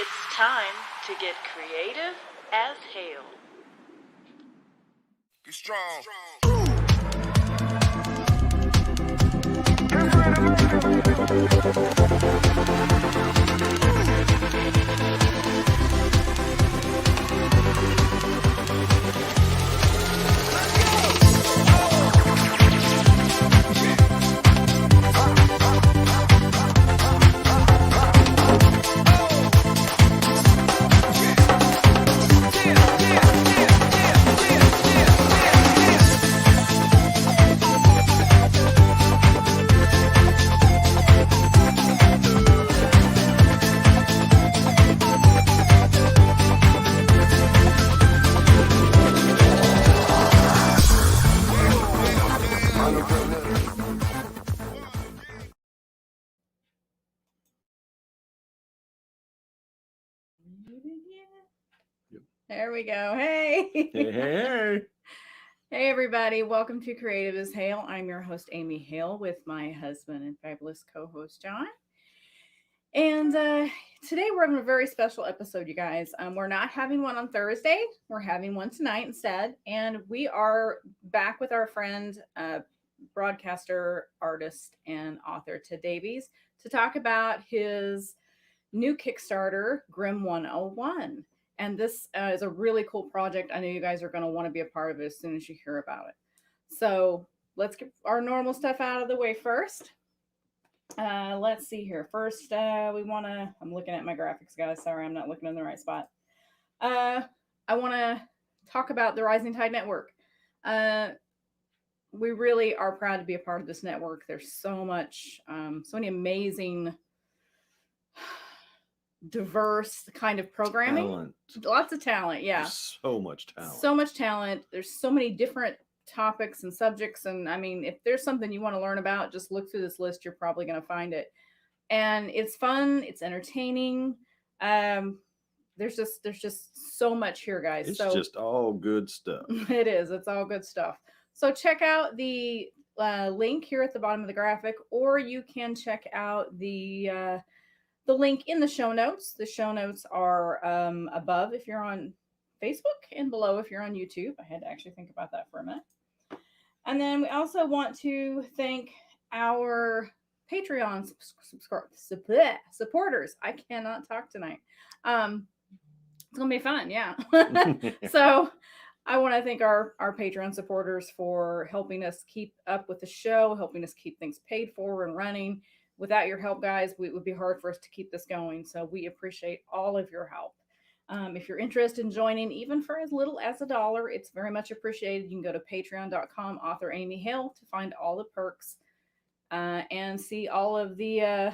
It's time to get creative as Hale. Get strong. There we go. Hey. Hey. Hey, everybody. Welcome to Creative as Hale. I'm your host, Amy Hale, with my husband and fabulous co-host, John. And today we're having a very special episode, you guys. We're not having one on Thursday. We're having one tonight instead. And we are back with our friend, broadcaster, artist, and author, Ted Davies, to talk about his new Kickstarter, Grimm 101. And this is a really cool project. I know you guys are going to want to be a part of it as soon as you hear about it. So let's get our normal stuff out of the way first. Let's see here. First, we want to, I'm looking at my graphics, guys. Sorry, I'm not looking in the right spot. I want to talk about the Rising Tide Network. We really are proud to be a part of this network. There's so much, so many amazing, diverse kind of programming. Lots of talent. Yeah. There's so much talent. So much talent. There's so many different topics and subjects. And I mean, if there's something you want to learn about, just look through this list. You're probably going to find it. And it's fun. It's entertaining. There's just so much here, guys. It's just all good stuff. It is. It's all good stuff. So check out the link here at the bottom of the graphic, or you can check out the link in the show notes. The show notes are above if you're on Facebook and below if you're on YouTube. I had to actually think about that for a minute. And then we also want to thank our Patreon supporters. I cannot talk tonight. It's going to be fun, yeah. So I want to thank our Patreon supporters for helping us keep up with the show, helping us keep things paid for and running. Without your help, guys, it would be hard for us to keep this going. So we appreciate all of your help. If you're interested in joining, even for as little as $1, it's very much appreciated. You can go to patreon.com, author Amy Hale, to find all the perks and see all of the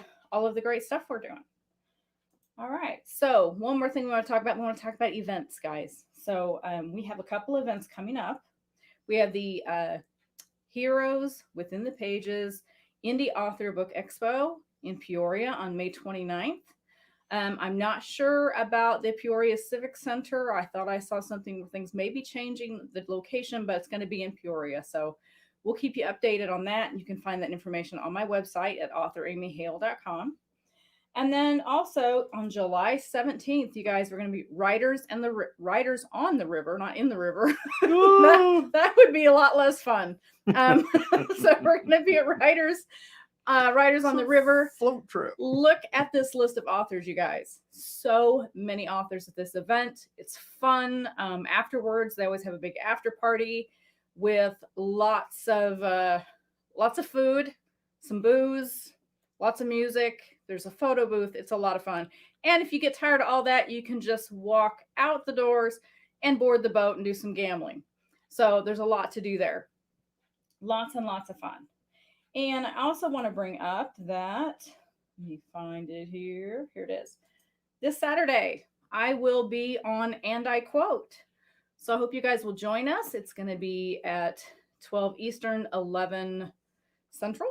great stuff we're doing. All right. So one more thing we want to talk about. We want to talk about events, guys. So we have a couple events coming up. We have the Heroes Within the Pages Indie Author Book Expo in Peoria on May 29th. I'm not sure about the Peoria Civic Center. I thought I saw something where things may be changing the location, but it's going to be in Peoria. So we'll keep you updated on that. And you can find that information on my website at authoramyhale.com. And then also on July 17th, you guys, we're going to be Writers on the River, not in the river. that would be a lot less fun. So we're going to be at Writers on the River Float trip. Look at this list of authors, you guys. So many authors at this event. It's fun. Afterwards, they always have a big after party with lots of food, some booze, lots of music. There's a photo booth. It's a lot of fun. And if you get tired of all that, you can just walk out the doors and board the boat and do some gambling. So there's a lot to do there. Lots and lots of fun. And I also want to bring up that, let me find it here. Here it is. This Saturday, I will be on And I Quote. So I hope you guys will join us. It's going to be at 12 Eastern, 11 Central.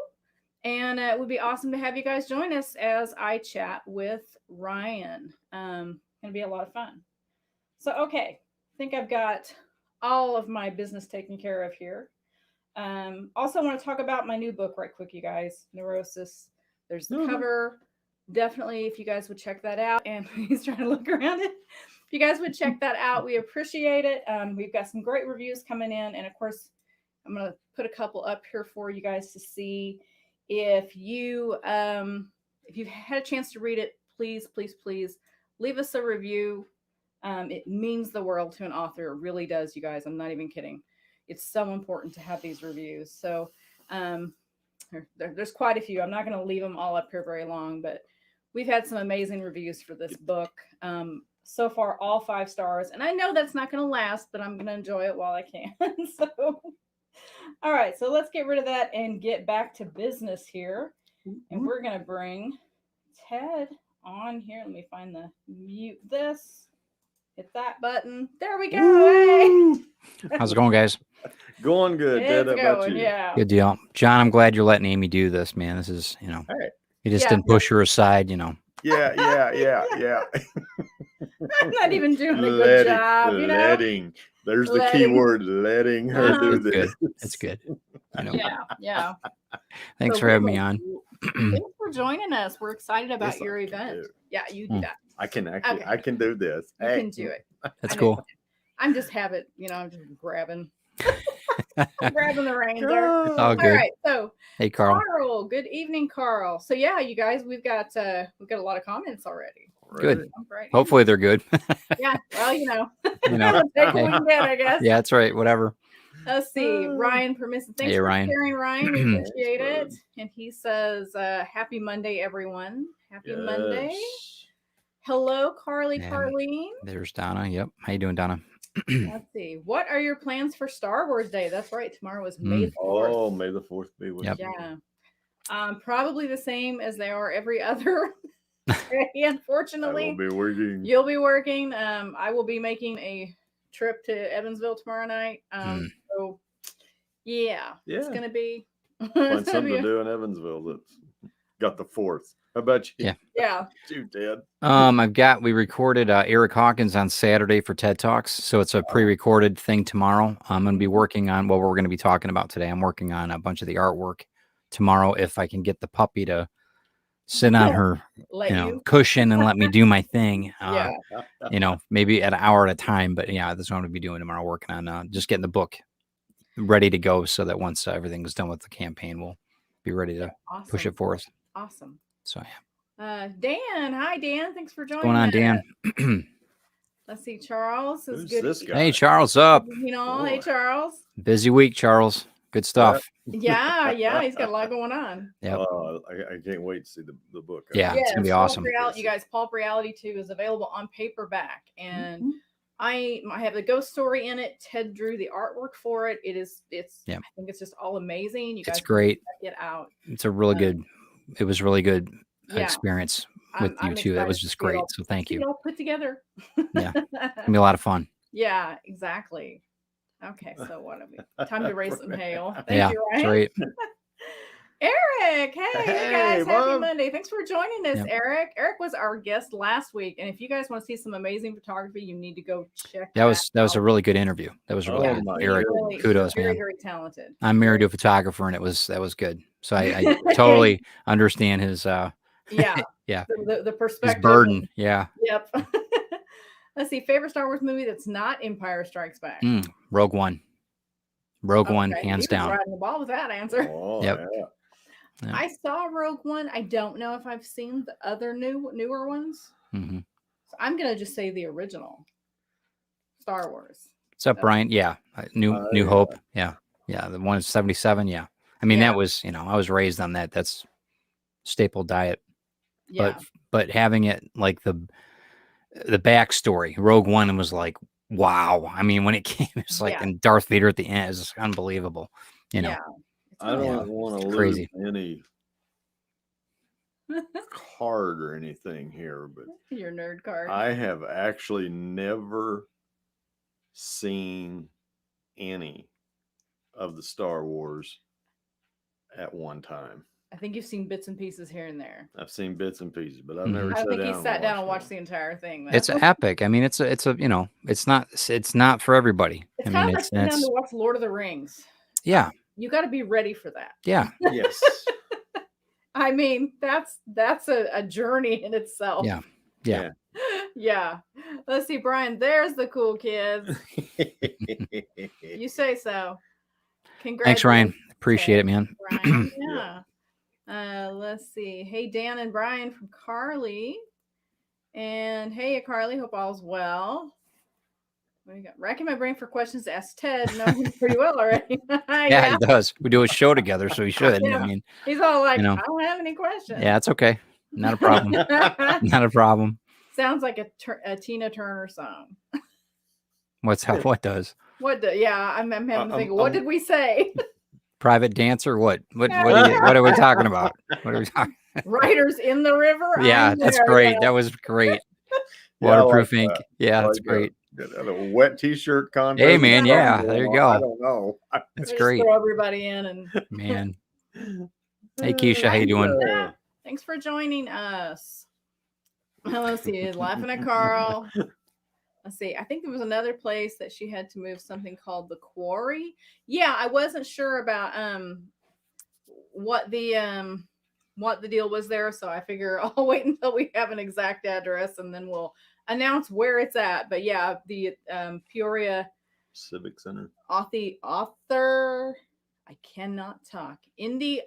And it would be awesome to have you guys join us as I chat with Ryan. Going to be a lot of fun. So, okay. I think I've got all of my business taken care of here. Also want to talk about my new book right quick, you guys. Neurosis. There's the cover. definitely, if you guys would check that out, and he's trying to look around it. If you guys would check that out, we appreciate it. We've got some great reviews coming in, and of course, I'm going to put a couple up here for you guys to see. If you've had a chance to read it, please leave us a review. It means the world to an author. It really does, you guys. I'm not even kidding. It's so important to have these reviews. So there's quite a few. I'm not going to leave them all up here very long, but we've had some amazing reviews for this book. So far, all 5 stars. And I know that's not going to last, but I'm going to enjoy it while I can. So, all right. So let's get rid of that and get back to business here. And we're going to bring Ted on here. Let me find the mute this. Hit that button. There we go. Hey. How's it going, guys? Going good. Ted, how about you? Yeah. Good deal. John, I'm glad you're letting Amy do this, man. This is, Hey. you just didn't push her aside, Yeah. I'm not even doing a good job, Letting. There's the key word, letting her do this. It's good. Yeah. Thanks for having me on. Thanks for joining us. We're excited about your event. Yeah, you do that. I can actually, I can do this. You can do it. That's cool. I'm just I'm just grabbing the reins there. All good. All right, so hey, Carl. Good evening, Carl. So yeah, you guys, we've got a lot of comments already. Good. Right. Hopefully they're good. Yeah. Well, You know. take what we can get, I guess. Yeah, that's right. Whatever. Let's see. Ryan permissive. Thanks for Ryan. sharing, Ryan. We appreciate it. And he says, happy Monday, everyone. Happy Monday. Hello, Carlene. There's Donna. Yep. How you doing, Donna? Let's see. What are your plans for Star Wars Day? That's right. Tomorrow is May the 4th. Oh, May the 4th be with you. Yeah. Probably the same as they are every other day, unfortunately. I will be working. You'll be working. I will be making a trip to Evansville tomorrow night. So yeah, it's gonna be Find something to do in Evansville that's got the 4th. How about you? Yeah. You, Ted. We recorded Eric Hawkins on Saturday for TED Talks. So it's a pre-recorded thing tomorrow. I'm going to be working on what we're going to be talking about today. I'm working on a bunch of the artwork tomorrow. If I can get the puppy to sit on her cushion and let me do my thing, maybe at an hour at a time, but yeah, that's what I'm going to be doing tomorrow, working on just getting the book ready to go so that once everything is done with the campaign, we'll be ready to push it forth. Awesome. So Dan, hi Dan, thanks for joining. What's going on, Dan? Let's see, Charles is Who's good. this guy? Hey, Charles, up? Hey Charles. Busy week, Charles. Good stuff. Yeah, he's got a lot going on. Yeah, I can't wait to see the book. Yeah, it's gonna be awesome. You guys, Pulp Reality 2 is available on paperback, and I have the ghost story in it. Ted drew the artwork for it. I think it's just all amazing. You guys, it's great. Check it out. It's a really good. It was really good experience with you too. That was just great. So thank you. All put together. Yeah, it's gonna be a lot of fun. Yeah, exactly. Okay, so what have we? Time to raise some hail. Thank you, Ryan. Great. Eric, hey guys, happy Mom. Monday. Thanks for joining us, Yep. Eric. Eric was our guest last week, and if you guys want to see some amazing photography, you need to go check That was a really good interview. That was really good. my Eric, Really, kudos, very, man. very talented. I'm married to a photographer, and that was good. So I totally understand his Yeah. Yeah. The perspective. his burden. Yeah. Yep. Let's see. Favorite Star Wars movie that's not Empire Strikes Back. Rogue One. Rogue One, Okay, hands he was down. riding the ball with that answer. Oh, Yep. yeah. Yeah. I saw Rogue One. I don't know if I've seen the other newer ones. Mm-hmm. So I'm gonna just say the original Star Wars. What's up, Brian? Yeah. New Hope. Yeah. Yeah. The one is 77. Yeah. I mean, that was, I was raised on that. That's staple diet. Yeah. But having it like the backstory, Rogue One was like, wow. I mean, when it came, it was like, and Darth Vader at the end is just unbelievable. Yeah. I don't want to lose crazy. any card or anything here, but Your nerd card. I have actually never seen any of the Star Wars at one time. I think you've seen bits and pieces here and there. I've seen bits and pieces, but I've never I sat think down. he sat down and watched the entire thing. It's epic. I mean, it's a it's not for everybody. It's I kind mean, of like sitting down to watch Lord of the Rings. Yeah. You got to be ready for that. Yeah. Yes. I mean, that's a journey in itself. Yeah. Yeah. Yeah. Let's see, Brian. There's the cool kids. You say so. Thanks, Ryan. Congratulations, Appreciate it, man. Brian. Yeah. Let's see. Hey, Dan and Brian from Carly. And hey, Carly. Hope all's well. What do you got? Racking my brain for questions to ask Ted. No, he's pretty well already. Yeah, he does. We do a show together, so he should. Yeah. I mean, he's all like, you know. I don't have any questions. Yeah, it's okay. Not a problem. Not a problem. Sounds like a Tina Turner song. What does? Yeah, I'm having to think. What did we say? Private dancer? What are we talking about? What are we talking? Riders in the river. Yeah, that's great. That was great. Waterproof ink. Yeah, that's great. A wet T-shirt contest. Hey, man. Yeah, there you go. I don't know. That's Just great. throw everybody in and Man. Hey, Keisha, how you doing? Thanks for joining us. Let's see. Laughing at Carl. Let's see. I think there was another place that she had to move, something called the Quarry. Yeah, I wasn't sure about what the deal was there, so I figure I'll wait until we have an exact address and then we'll announce where it's at. But yeah, the Peoria Civic Center. Author. I cannot talk. Indie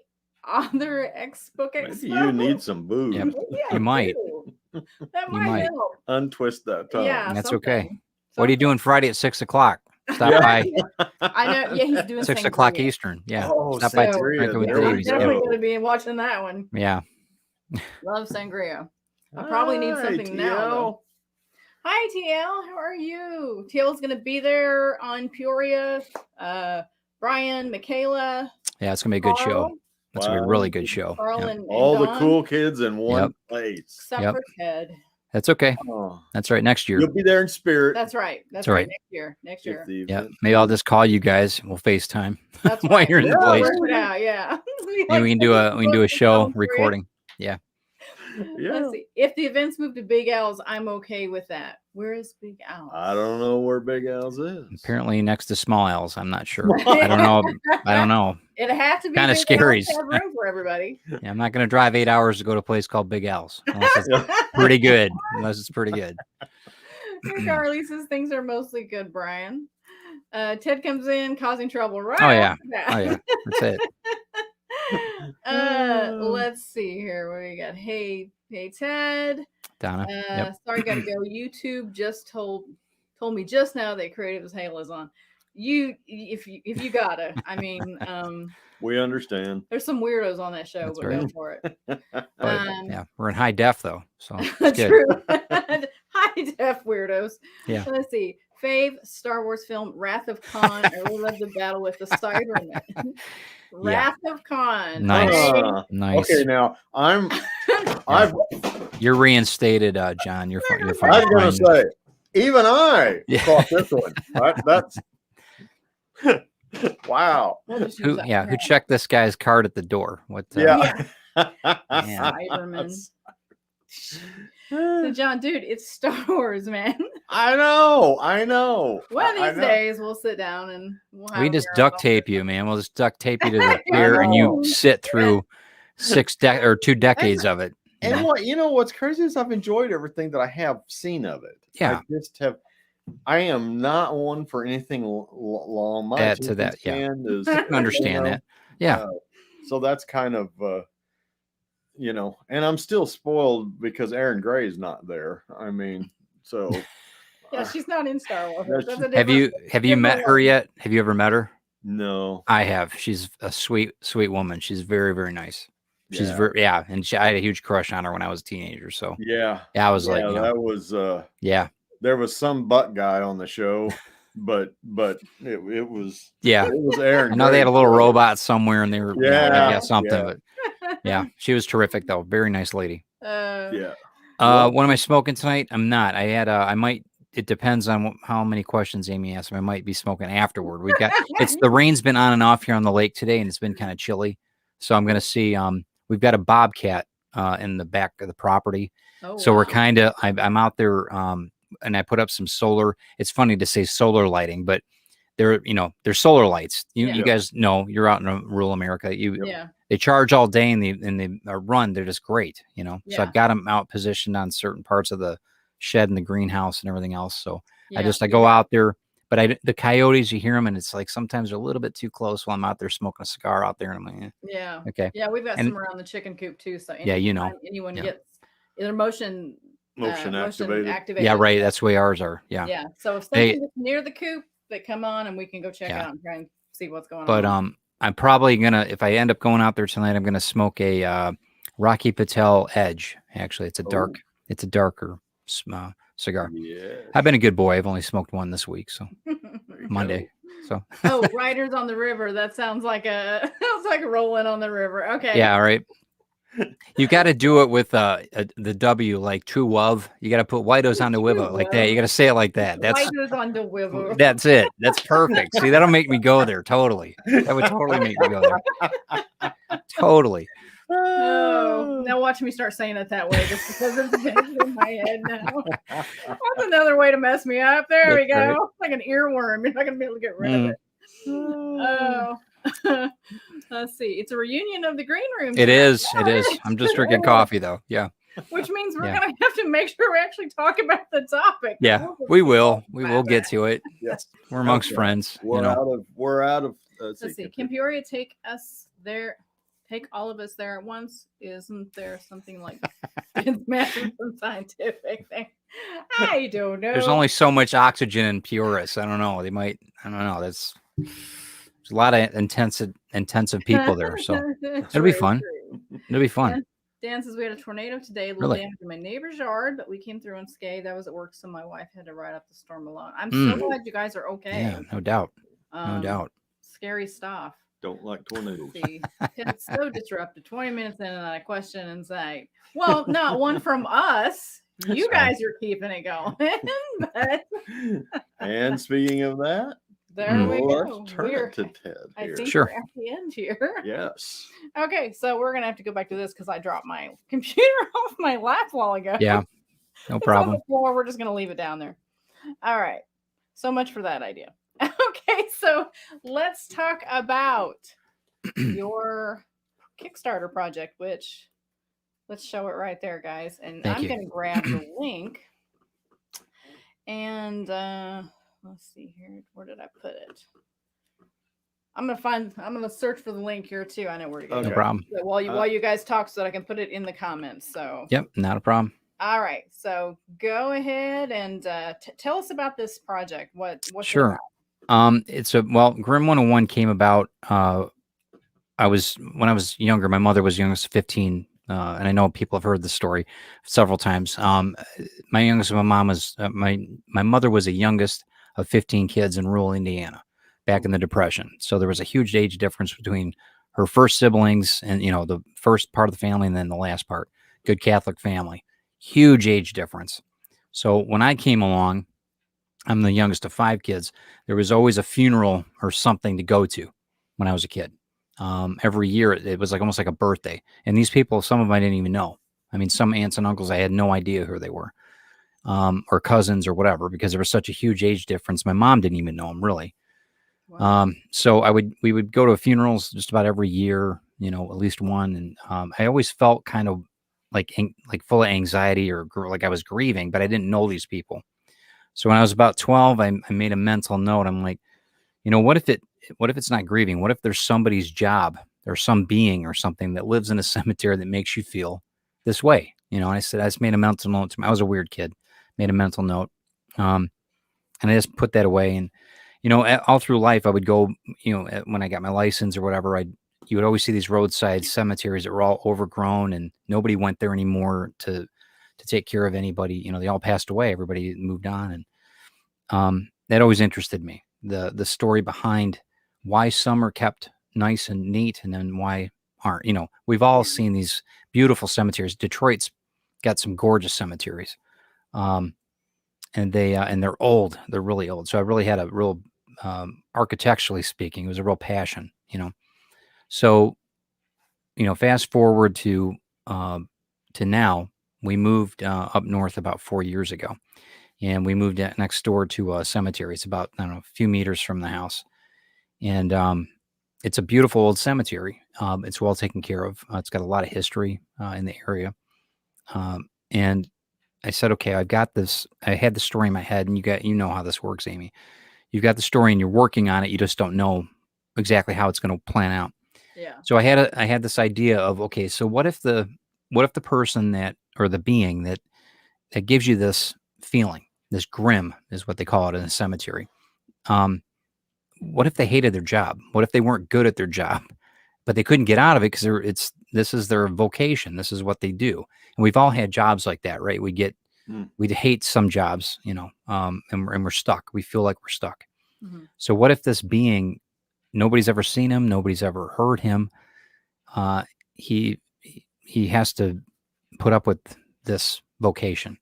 Author Book Maybe Expo. you need some booze. Yep. Maybe I You might. do. That You might might. help. Untwist that tongue. Yeah, That's something. okay. What are you doing Friday at 6 o'clock? Stop Yeah. by I know. Yeah, he's doing 6 sangria. o'clock Eastern. Yeah. Oh, Stop by sangria, Drinking with there we I'm Davies. go. definitely going to be watching that one. Yeah. Love sangria. I probably need Hi, something now. TL. Though. Hi, TL. How are you? TL is going to be there on Peoria. Brian, Michaela, Yeah, it's gonna be a good show. Carl. It's gonna be a really good show. Carl Yep. and All the Dawn, cool kids in one Yep. place. except Yep. for Ted. That's okay. Oh, That's right. Next year. you'll be there in spirit. That's right. That's all right. right. Next year. Next if year. the Yeah. event- Maybe I'll just call you guys and we'll FaceTime That's while right. you're in the Yeah, place. Work it out, yeah. And we can do a show recording. Yeah. Let's see. If the events move to Big Al's, I'm okay with that. Where is Big Al's? I don't know where Big Al's is. Apparently next to Small L's. I'm not sure. I don't know. I don't know. It has to be Kinda Big scary. Al's to have room for everybody. Yeah, I'm not gonna drive 8 hours to go to a place called Big L's. Unless it's pretty good. Unless it's pretty good. Carly says things are mostly good, Brian. Ted comes in causing trouble, right? Oh, yeah. off the bat. Oh yeah. That's it. Let's see here. What we got? Hey, Ted. Donna. Yep. Sorry, gotta go. YouTube just told me just now that Creative As Hale is on. If you gotta. I mean, We understand. there's some weirdos on that show, That's but right. go for it. Yeah. We're in high def though. So it's good. True. High def weirdos. Yeah. Let's see. Fave Star Wars film Wrath of Khan. I really love the battle with the Cybermen. Wrath of Khan. Nice. Okay. Nice. Okay, now Yeah. You're reinstated, John. You're fine. You're fine. I was going to Fine. say, even I Yeah. caught this one. That's wow. We'll just use Who that yeah, for who now. checked this guy's card at the door? What Yeah. Yeah. Cybermen. So John, dude, it's Star Wars, man. I know. One of I these know. days we'll sit down and we'll have We a just marathon. duct tape you, man. We'll just duct tape you to the chair and you know. sit through 2 decades of it. you And know? what's crazy is I've enjoyed everything that I have seen of it. Yeah. I am not one for anything long. My Add to that, yeah. attention span is, I can understand that. Yeah. So that's kind of, and I'm still spoiled because Aaron Gray's not there. I mean, so Yeah, she's not in Star Wars. That's- That's a Have you different met her one. yet? Have you ever met her? no. I have. She's a sweet woman. She's very, very nice. She's Yeah. and I had a huge crush on her when I was a teenager. So Yeah. I was like, that was yeah, there was some butt guy on the show, but it was yeah. it was Aaron. I know they had a Gray. little robot somewhere, and they were Yeah, something. yeah. But yeah, she was terrific though. Very nice lady. Yeah. What am I smoking tonight? I'm not. I had. I might. It depends on how many questions Amy asked me. I might be smoking afterward. We've got. It's the rain's been on and off here on the lake today, and it's been kind of chilly. So I'm gonna see. We've got a bobcat in the back of the property. Oh, So we're wow. kind of. I'm out there. And I put up some solar. It's funny to say solar lighting, but they're solar lights. You Yeah. guys know you're out in rural America. Yeah. they charge all day and they run. They're just great, you know. So Yeah. I've got them out positioned on certain parts of the shed and the greenhouse and everything else. So I Yeah. go out there, but the coyotes, you hear them, and it's like sometimes they're a little bit too close while I'm out there smoking a cigar out there, and I'm like, Yeah. okay. Yeah, we've got And- some around the chicken coop too. So Yeah, you know. anytime anyone Yeah. gets either motion activated. Yeah, right. That's the way ours are. Yeah. Yeah. So if They- something gets near the coop, they come on and we can go check Yeah. out and try and see what's going But on. I'm probably gonna, if I end up going out there tonight, I'm gonna smoke a Rocky Patel Edge. Actually, it's a darker cigar. Yeah. I've been a good boy. I've only smoked one this week, so Monday. So Oh, Riders on the River. That sounds like rolling on the river. Okay. yeah, all right. You got to do it with the W, like true love. You got to put whitos on the wiver like that. You got to say it like that. That's Riders on the River. that's it. That's perfect. See, that'll make me go there. Totally. That would totally make me go there. Totally. Oh, now watch me start saying it that way just because it's in my head now. That's another way to mess me up. There we That's go. right. Like an earworm. You're not going to be able to get rid of it. Oh. Let's see. It's a reunion of the green room. It is. Yeah, It is. I'm just drinking coffee though. Yeah. Which means we're Yeah. going to have to make sure we actually talk about the topic. Yeah. We will. We will get to it. Yes. We're amongst Okay. friends. We're You know. out of. We're out of. Let's see. Can Peoria take us there? Take all of us there at once? Isn't there something like it's massive and scientific thing? I don't know. There's only so much oxygen in Purus. I don't know. They might. I don't know. There's a lot of intensive people there. So it'll be fun. It'll be fun. Dan says we had a tornado today. A little Really? damage in my neighbor's yard, but we came through unscathed. I was at work, so my wife had to ride up the storm alone. I'm so glad you guys are okay. Yeah. No doubt. No doubt. Scary stuff. Don't like tornadoes. See, it's so disruptive. 20 minutes in and I question and say, well, not one from us. You guys are keeping it going. But And speaking of that, there we let's go. turn We're- it to Ted I here. think Sure. we're at the end here. Yes. Okay, so we're gonna have to go back to this because I dropped my computer off my lap while ago. Yeah. No It's on problem. the floor. We're just gonna leave it down there. All right. So much for that idea. Okay, so let's talk about your Kickstarter project, which let's show it right there, guys. And Thank I'm you. gonna grab the link. And let's see here. Where did I put it? I'm gonna search for the link here too. I know where to go. Okay. No problem. So while you guys talk so that I can put it in the comments. So Yep. Not a problem. all right. So go ahead and tell us about this project. What's it Sure. about? It's Grim 101 came about. When I was younger, my mother was youngest, 15. And I know people have heard the story several times. My mother was the youngest of 15 kids in rural Indiana back in the Depression. So there was a huge age difference between her first siblings and, the first part of the family and then the last part. Good Catholic family. Huge age difference. So when I came along, I'm the youngest of 5 kids. There was always a funeral or something to go to when I was a kid. Every year it was like almost like a birthday. And these people, some of them I didn't even know. I mean, some aunts and uncles, I had no idea who they were, or cousins or whatever, because there was such a huge age difference. My mom didn't even know them really. Wow. So we would go to funerals just about every year, at least one. And I always felt kind of like full of anxiety or like I was grieving, but I didn't know these people. So when I was about 12, I made a mental note. I'm like, what if it's not grieving? What if there's somebody's job or some being or something that lives in a cemetery that makes you feel this way? And I said, I just made a mental note. I was a weird kid, made a mental note. And I just put that away. And, all through life, I would go, when I got my license or whatever, you would always see these roadside cemeteries that were all overgrown and nobody went there anymore to take care of anybody. They all passed away. Everybody moved on. And that always interested me. The story behind why some are kept nice and neat and then why aren't. We've all seen these beautiful cemeteries. Detroit's got some gorgeous cemeteries. And they're old. They're really old. So I really had a real, architecturally speaking, it was a real passion, So, fast forward to now, we moved up north about 4 years ago, and we moved next door to a cemetery. It's about, I don't know, a few meters from the house. And it's a beautiful old cemetery. It's well taken care of. It's got a lot of history in the area. And I said, okay, I've got this. I had the story in my head, and you know how this works, Amy. You've got the story, and you're working on it. You just don't know exactly how it's going to plan out. Yeah. So I had this idea of, okay, so what if the person that, or the being that gives you this feeling, this grim is what they call it in a cemetery. What if they hated their job? What if they weren't good at their job, but they couldn't get out of it because this is their vocation. This is what they do. And we've all had jobs like that, right? We'd hate some jobs, you know, and we're stuck. We feel like we're stuck. Mm-hmm. So what if this being, nobody's ever seen him, nobody's ever heard him. He has to put up with this vocation.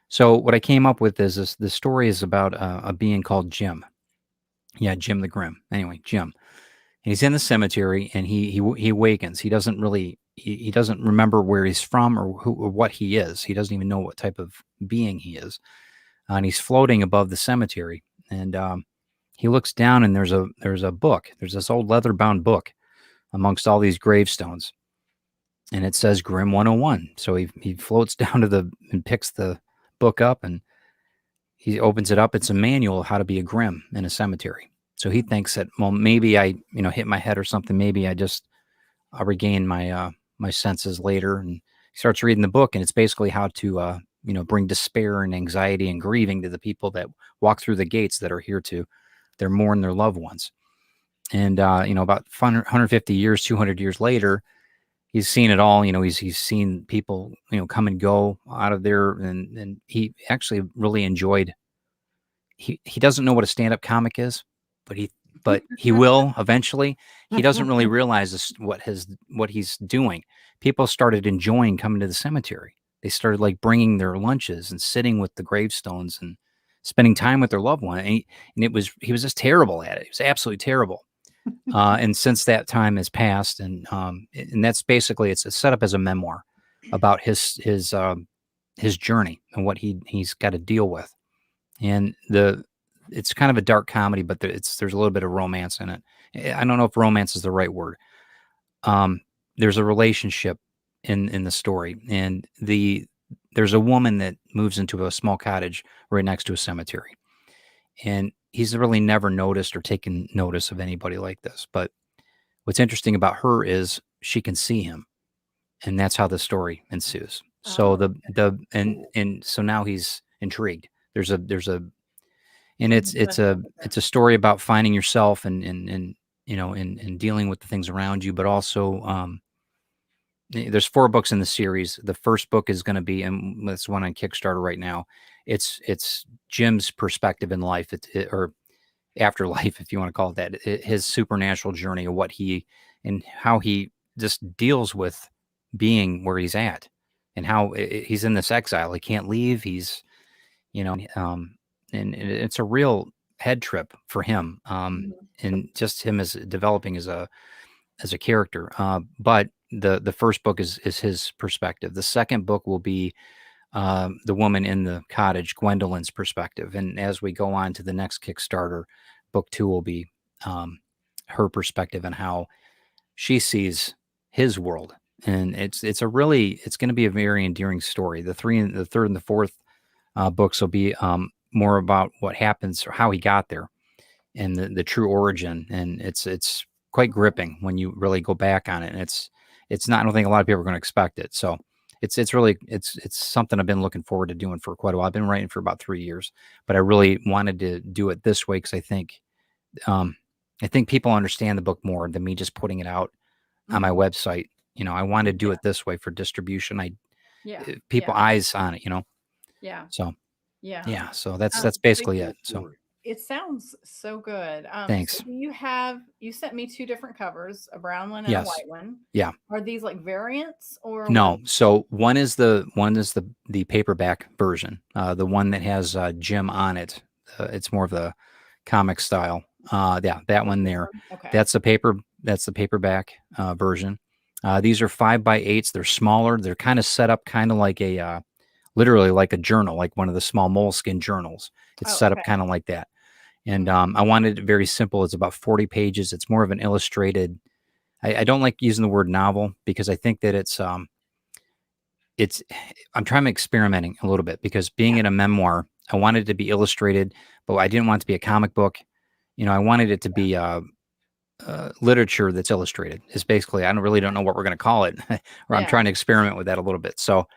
So what I came up with is this. The story is about a being called Jim. Yeah, Jim the Grim. Anyway, Jim. And he's in the cemetery, and he awakens. He doesn't remember where he's from or who or what he is. He doesn't even know what type of being he is. And he's floating above the cemetery, and he looks down, and there's a book. There's this old leather-bound book amongst all these gravestones, and it says Grim 101. So he floats down and picks the book up, and he opens it up. It's a manual of how to be a Grim in a cemetery. So he thinks that, well, maybe I, hit my head or something. Maybe I'll regain my my senses later. And he starts reading the book, and it's basically how to bring despair and anxiety and grieving to the people that walk through the gates that are here to mourn their loved ones. And about 150 years, 200 years later, he's seen it all. He's seen people come and go out of there, and he actually really enjoyed. He doesn't know what a stand-up comic is, but he will eventually. He doesn't really realize what he's doing. People started enjoying coming to the cemetery. They started like bringing their lunches and sitting with the gravestones and spending time with their loved one. And he was just terrible at it. He was absolutely terrible. And since that time has passed, and that's basically, it's set up as a memoir about his journey and what he's got to deal with. And it's kind of a dark comedy, but there's a little bit of romance in it. I don't know if romance is the right word. There's a relationship in the story, and there's a woman that moves into a small cottage right next to a cemetery, and he's really never noticed or taken notice of anybody like this. But what's interesting about her is she can see him, and that's how the story ensues. So so now he's intrigued. And it's a story about finding yourself and dealing with the things around you, but also there's 4 books in the series. The first book is going to be, and that's one on Kickstarter right now. It's Jim's perspective in life, or afterlife, if you want to call it that. His supernatural journey, of what and how he just deals with being where he's at, and how he's in this exile. He can't leave. He's, and it's a real head trip for him, and just him as developing as a character. But the first book is his perspective. The second book will be the woman in the cottage, Gwendolyn's perspective. And as we go on to the next Kickstarter, book 2 will be her perspective and how she sees his world. And it's going to be a very endearing story. The third and the fourth books will be more about what happens or how he got there and the true origin. And it's quite gripping when you really go back on it. And it's not, I don't think a lot of people are going to expect it. So it's really something I've been looking forward to doing for quite a while. I've been writing for about 3 years, but I really wanted to do it this way because I think people understand the book more than me just putting it out on my website. I want to do it this way for distribution. People eyes on it, Yeah. So Yeah. so that's basically it. So it sounds so good. Thanks. So you sent me 2 different covers, a brown one and Yes. a white one. Yeah. Are these like variants or No? what? So one is the paperback version, the one that has Jim on it. It's more of the comic style. That one there. Okay. That's the paperback version. These are 5x8s. They're smaller. They're kind of set up kind of like literally like a journal, like one of the small Moleskine journals. It's set up kind of like that. And I wanted it very simple. It's about 40 pages. It's more of an illustrated. I don't like using the word novel because I think that I'm trying to experimenting a little bit because being in a memoir, I wanted it to be illustrated, but I didn't want it to be a comic book. I wanted it to be literature that's illustrated. It's basically, I don't know what we're going to call it, or I'm trying to experiment with that a little bit. So,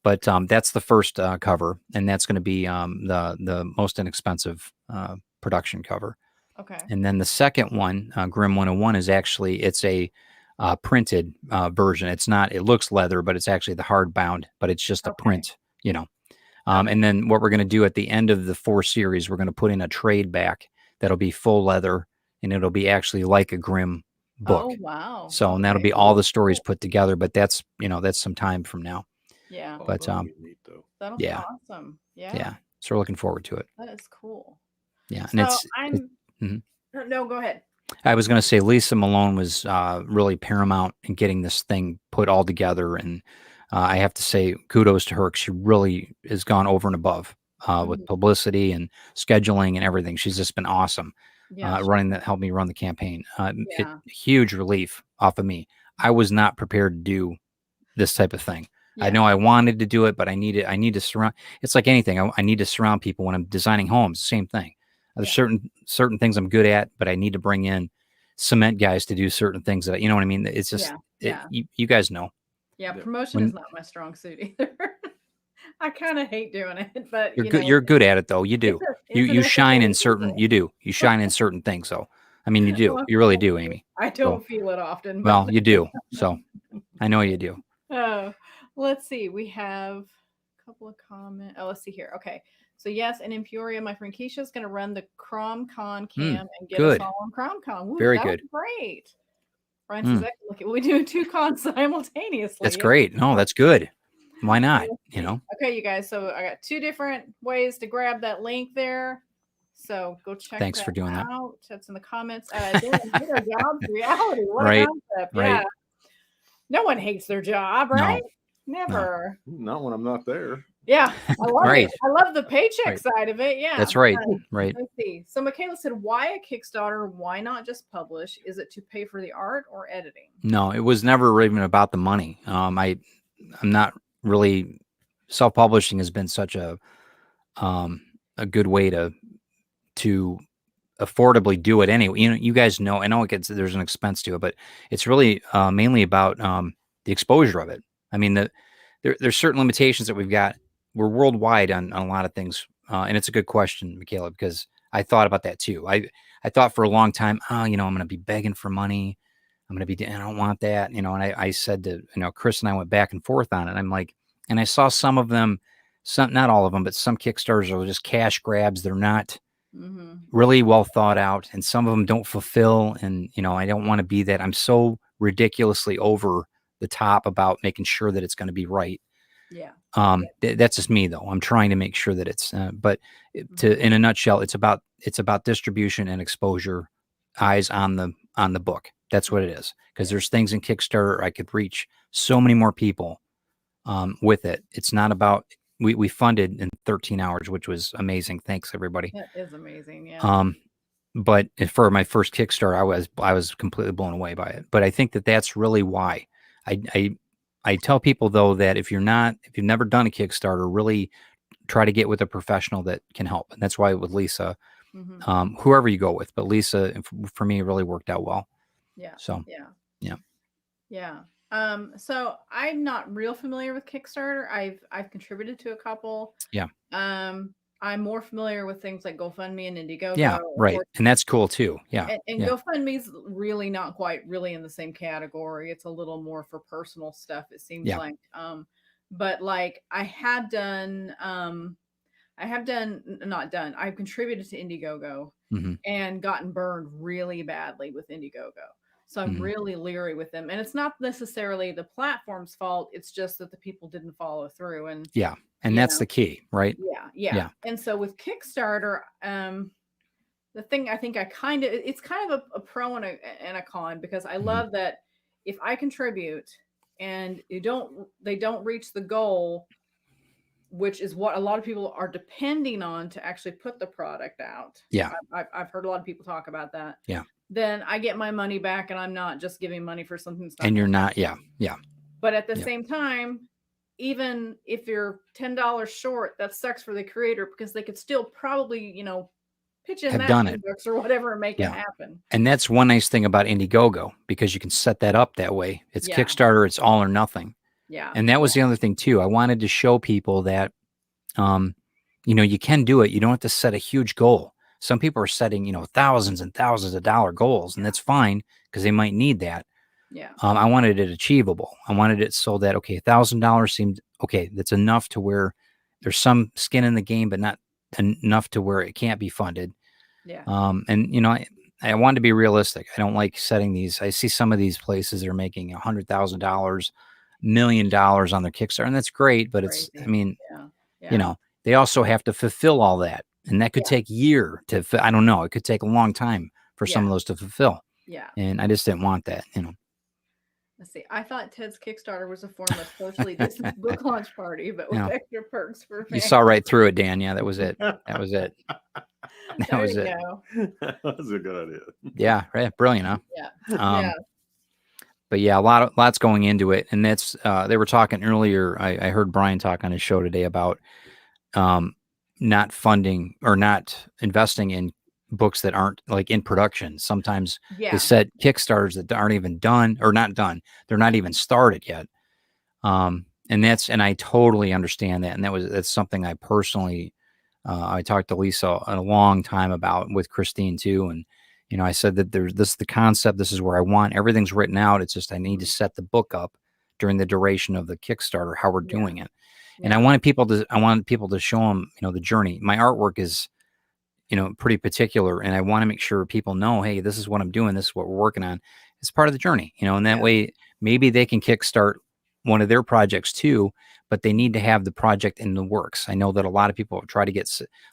but that's the first cover, and that's going to be the most inexpensive production cover. Okay. And then the second one, Grim 101, is actually it's a printed version. It's not. It looks leather, but it's actually the hardbound. But it's just a print. And then what we're going to do at the end of the 4 series, we're going to put in a trade back that'll be full leather, and it'll be actually like a Grimm book. Oh wow! So and that'll be all the stories put together. But that's that's some time from now. Yeah. But that'll be neat, though. That'll be awesome. Yeah. Yeah. So we're looking forward to it. That is cool. Yeah. So And no, go ahead. I was going to say Lisa Malone was really paramount in getting this thing put all together. And I have to say kudos to her because she really has gone over and above with publicity and scheduling and everything. She's just been awesome helped me run the campaign. Huge relief off of me. I was not prepared to do this type of thing. I know I wanted to do it, but I need to surround. It's like anything. I need to surround people when I'm designing homes. Same thing. There's certain things I'm good at, but I need to bring in cement guys to do certain things that, you know what I mean? It's just, you guys know. Yeah. Promotion is not my strong suit either. I kind of hate doing it, but you're good. You're good at it though. You do. You shine in certain, you shine in certain things. So, I mean, you do, you really do, Amy. I don't feel it often. But Well, you do. So I know you do. Let's see. We have a couple of comments. Oh, let's see here. Okay. So yes, in Emporia, my friend Keisha is going to run the CromCon cam and get us all on CromCon. Ooh, very good. Great. Brian says, look, we do 2 cons simultaneously. That's great. No, that's good. Why not? Okay, you guys. So I got 2 different ways to grab that link there. So go check. Thanks for doing that. That's in the comments. Doing our jobs, reality. What right. a concept. Right. Yeah. No one hates their job, right? No. Never. No. Not when I'm not there. Yeah, I love right. it. I love the paycheck side of it. Yeah, that's right. Right. Let's see. So Michaela said, "Why a Kickstarter? Why not just publish? Is it to pay for the art or editing?" No, it was never even about the money. I'm not really self-publishing has been such a good way to affordably do it anyway. You guys know. I know there's an expense to it, but it's really mainly about the exposure of it. I mean, there's certain limitations that we've got. We're worldwide on a lot of things. And it's a good question, Michaela, because I thought about that too. I thought for a long time, I'm going to be begging for money. I don't want that, and I said to, Chris and I went back and forth on it. I'm like, and I saw some of them, not all of them, but some Kickstarters are just cash grabs. They're not really well thought out. And some of them don't fulfill. And, I don't want to be that. I'm so ridiculously over the top about making sure that it's going to be right. Yeah. That's just me though. I'm trying to make sure that it's, in a nutshell, it's about distribution and exposure, eyes on the book. That's what it is. Because there's things in Kickstarter I could reach so many more people with it. It's not about, we funded in 13 hours, which was amazing. Thanks everybody. That is amazing. Yeah. But for my first Kickstarter, I was completely blown away by it. But I think that's really why I tell people though that if you've never done a Kickstarter, really try to get with a professional that can help. And that's why with Lisa, whoever you go with, but Lisa for me really worked out well. Yeah. So yeah. So I'm not real familiar with Kickstarter. I've contributed to a couple. Yeah. I'm more familiar with things like GoFundMe and Indiegogo. Yeah, right. And that's cool too. Yeah. And GoFundMe's really not quite really in the same category. It's a little more for personal stuff, it seems like. But like I've contributed to Indiegogo and gotten burned really badly with Indiegogo. So I'm really leery with them. And it's not necessarily the platform's fault. It's just that the people didn't follow through. And and that's the key, right? Yeah. And so with Kickstarter, the thing I think it's kind of a pro and a con, because I love that if I contribute and they don't reach the goal, which is what a lot of people are depending on to actually put the product out. Yeah. I've heard a lot of people talk about that. Yeah. Then I get my money back, and I'm not just giving money for something that's not And you're gonna not, happen. yeah. But at the Yeah. same time, even if you're $10 short, that sucks for the creator, because they could still probably, pitch in Have that done 10 it. bucks or whatever and make it Yeah. happen. And that's one nice thing about Indiegogo, because you can set that up that way. It's Yeah. Kickstarter, it's all or nothing. Yeah. And that was the other thing too. I wanted to show people that, you can do it. You don't have to set a huge goal. Some people are setting, thousands and thousands of dollar goals, and that's fine because they might need that. Yeah. I wanted it achievable. I wanted it so that, okay, $1,000 seemed okay. That's enough to where there's some skin in the game, but not enough to where it can't be funded. Yeah. And I wanted to be realistic. I don't like setting these. I see some of these places that are making $100,000, $1 million on their Kickstarter, and that's great. But it's, Crazy. Yeah. They also have to fulfill all that, and that could take a year to. I don't know. It could take a long time for some of those to fulfill. Yeah. And I just didn't want that. Let's see. I thought Ted's Kickstarter was a form of socially distanced book launch party, but with extra perks for fans. You saw right through it, Dan. Yeah, that was it. That was it. That was it. That was a good idea. Yeah, right. Brilliant, huh? Yeah. But yeah, lots going into it, and that's they were talking earlier. I heard Brian talk on his show today about not funding or not investing in books that aren't like in production. Sometimes they set Kickstarters that aren't even done or not done. They're not even started yet. And I totally understand that. And that's something I personally, I talked to Lisa a long time about with Christine too. And, I said that this is the concept. This is where I want everything's written out. It's just, I need to set the book up during the duration of the Kickstarter, how we're doing it. And I wanted people to show them, the journey. My artwork is, pretty particular, and I want to make sure people know, hey, this is what I'm doing. This is what we're working on. It's part of the journey, and that way maybe they can kickstart one of their projects too, but they need to have the project in the works. I know that a lot of people try to get,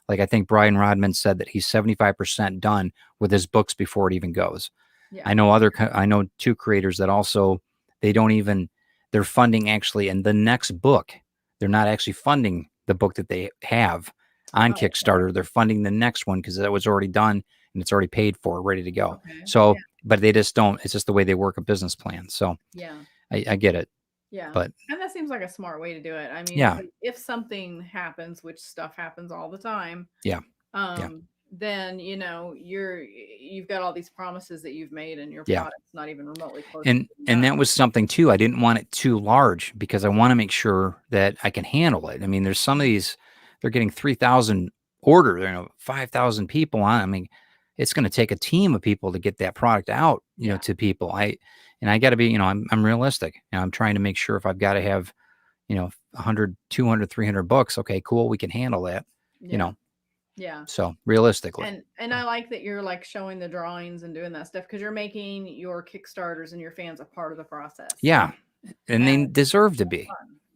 like, I think Brian Rodman said that he's 75% done with his books before it even goes. Yeah. I know two creators that also, they're funding actually in the next book. They're not actually funding the book that they have on Kickstarter. Okay. They're funding the next one because that was already done and it's already paid for, ready to go. Okay. So, but they just don't, it's just the way they work a business plan. So I get it. Yeah. And that seems like a smart way to do it. I mean, if something happens, which stuff happens all the time. Then, you've got all these promises that you've made and your product's not even remotely close. And that was something too. I didn't want it too large because I want to make sure that I can handle it. I mean, there's some of these, they're getting 3,000 orders, 5,000 people on. I mean, it's going to take a team of people to get that product out, to people. I got to be, I'm realistic. I'm trying to make sure if I've got to have, 100, 200, 300 books. Okay, cool. We can handle that, Yeah. So realistically. And I like that you're like showing the drawings and doing that stuff because you're making your Kickstarters and your fans a part of the process. Yeah. And they deserve to be.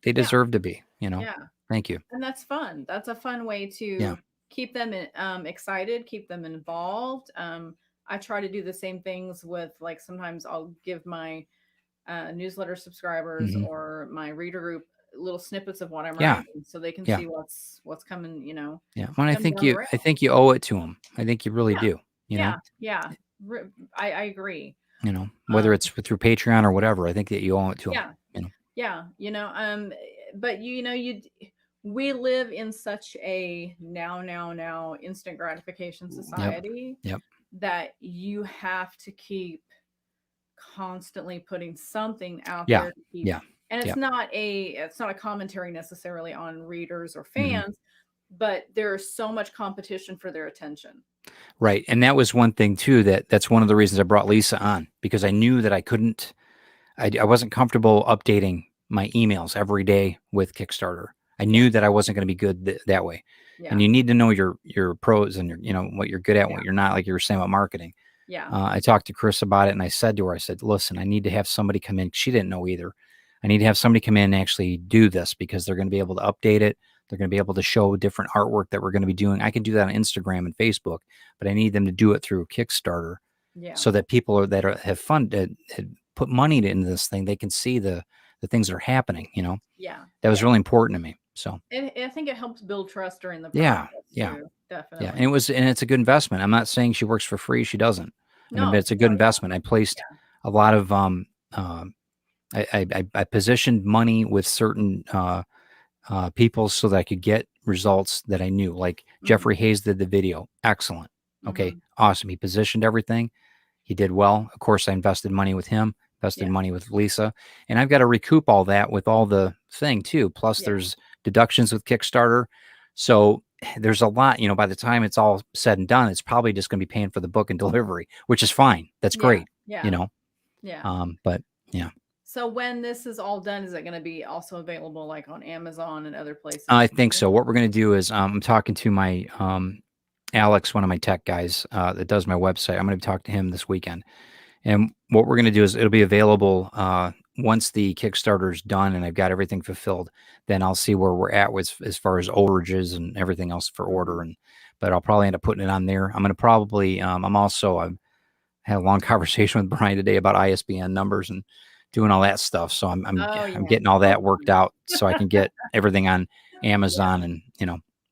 They deserve to be, Yeah. Thank you. And that's fun. That's a fun way to keep them excited, keep them involved. I try to do the same things with, like, sometimes I'll give my newsletter subscribers or my reader group little snippets of what I'm writing so they can see what's coming, Yeah. Well, I think you owe it to them. I think you really do, Yeah. I agree. Whether it's through Patreon or whatever, I think that you owe it to them. Yeah. But we live in such a now instant gratification society that you have to keep constantly putting something out there to keep. And it's not a commentary necessarily on readers or fans, but there's so much competition for their attention. Right. And that was one thing too, that's one of the reasons I brought Lisa on, because I knew that I wasn't comfortable updating my emails every day with Kickstarter. I knew that I wasn't going to be good that way. Yeah. And you need to know your pros and what you're good at, what you're not, like you were saying about marketing. Yeah. I talked to Chris about it and I said to her, listen, I need to have somebody come in. She didn't know either. I need to have somebody come in and actually do this because they're going to be able to update it. They're going to be able to show different artwork that we're going to be doing. I can do that on Instagram and Facebook, but I need them to do it through Kickstarter so that people have funded, had put money into this thing, they can see the things that are happening, That was really important to me. So And I think it helps build trust during the yeah, process yeah, too. yeah. Definitely. And it's a good investment. I'm not saying she works for free. She doesn't. I mean, but No, it's a good no, yeah, investment. I placed a lot of I positioned money with certain people so that I could get results that I knew. Like mhm, Jeffrey Hayes did the video. Excellent. Okay, mhm, awesome. He positioned everything. He did well. Of course, I invested money with him, invested yeah, money with Lisa, and I've got to recoup all that with all the thing too. Plus, yeah, there's deductions with Kickstarter. So there's a lot, by the time it's all said and done, it's probably just going to be paying for the book and delivery, which is fine. That's yeah, great, you yeah, know. yeah. But yeah, So when this is all done, is it going to be also available like on Amazon and other places? I think so. What we're going to do is I'm talking to my Alex, one of my tech guys that does my website. I'm going to talk to him this weekend. And what we're going to do is it'll be available once the Kickstarter's done and I've got everything fulfilled. Then I'll see where we're at with as far as overages and everything else for order. But I'll probably end up putting it on there. I'm going to probably I've had a long conversation with Brian today about ISBN numbers and doing all that stuff. So Oh I'm yeah. getting all Oh, that worked out so I can get everything on yeah. Amazon and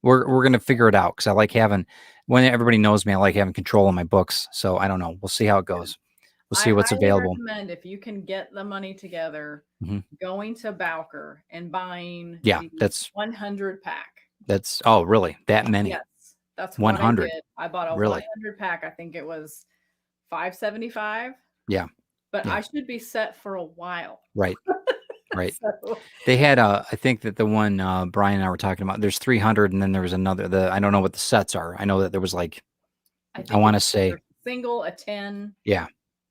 we're gonna figure it out because I like having when everybody knows me, I like having control of my books. So I don't know. We'll see how it goes. We'll I see what's highly available. recommend if you can get the money together, Mhm. going to Bowker and buying Yeah, the that's 100 pack. oh really that many Yes, that's what I 100 did. I bought a really 100 pack. I think it was 575, yeah but yeah I should be set for a while. right right. So They had I think that the one Brian and I were talking about. There's 300 and then there was another. I don't know what the sets are. I know that there was like I I think want it's to say there's a single, a 10, yeah.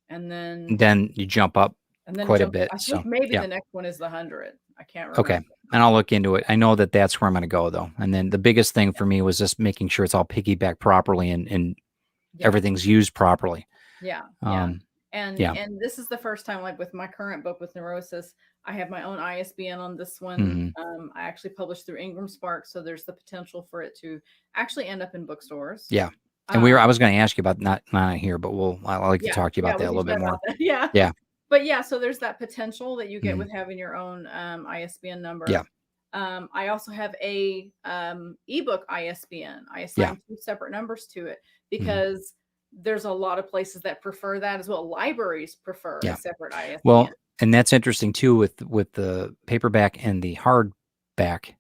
and Then you jump up then it quite a jumps up. bit. I So think maybe yeah. the next one is the 100. I can't Okay. remember. And I'll look into it. I know that that's where I'm going to go though. And then the biggest thing for me was just making sure it's all piggybacked properly and Yeah. everything's used properly. Yeah. Yeah. Um, And yeah. and this is the first time, like with my current book with neurosis, I have my own ISBN on this one. Mhm. I actually published through Ingram Spark, so there's the potential for it to actually end up in bookstores. Yeah. And I Um, was going to ask you about not here, but I'd like to yeah, talk to you yeah, about that we a can little bit chat about more. that. Yeah. Yeah. But yeah, so there's that potential that you get Mhm. with having your own ISBN Yeah. number. I also have a ebook ISBN. I Yeah. assigned 2 separate numbers to it Mhm. because there's a lot of places that prefer that as well. Libraries prefer a Yeah. separate ISBN. Well, and that's interesting too with the paperback and the hardback.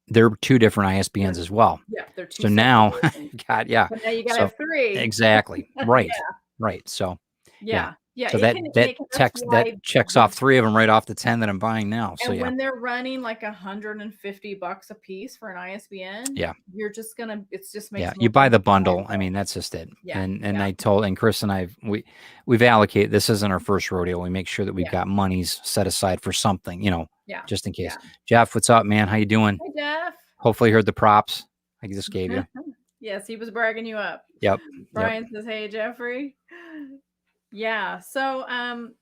They're two different ISBNs as well. Yeah, they're 2 So separate now, versions. God, yeah. But now you gotta So have 3. exactly. Right. Yeah, Right. So yeah. yeah, yeah, So it that can that that's that why checks the off 3 of them right off the 10 that I'm buying now. So and yeah. when they're running like $150 a piece for an ISBN, Yeah. you're just gonna it just Yeah. makes more You buy sense the to buy bundle. I both. mean, that's just it. Yeah, And yeah, I told and Chris and we've allocated this isn't our first rodeo. We make sure that we've yeah, got monies set aside for something, yeah, just in case. yeah. Jeff, what's up, man? How you doing? Hey, Jeff. Hopefully you heard the props I just gave you. Yes, he was bragging you up. Yep. Yep. Brian says, "Hey, Jeffrey." Yeah. So,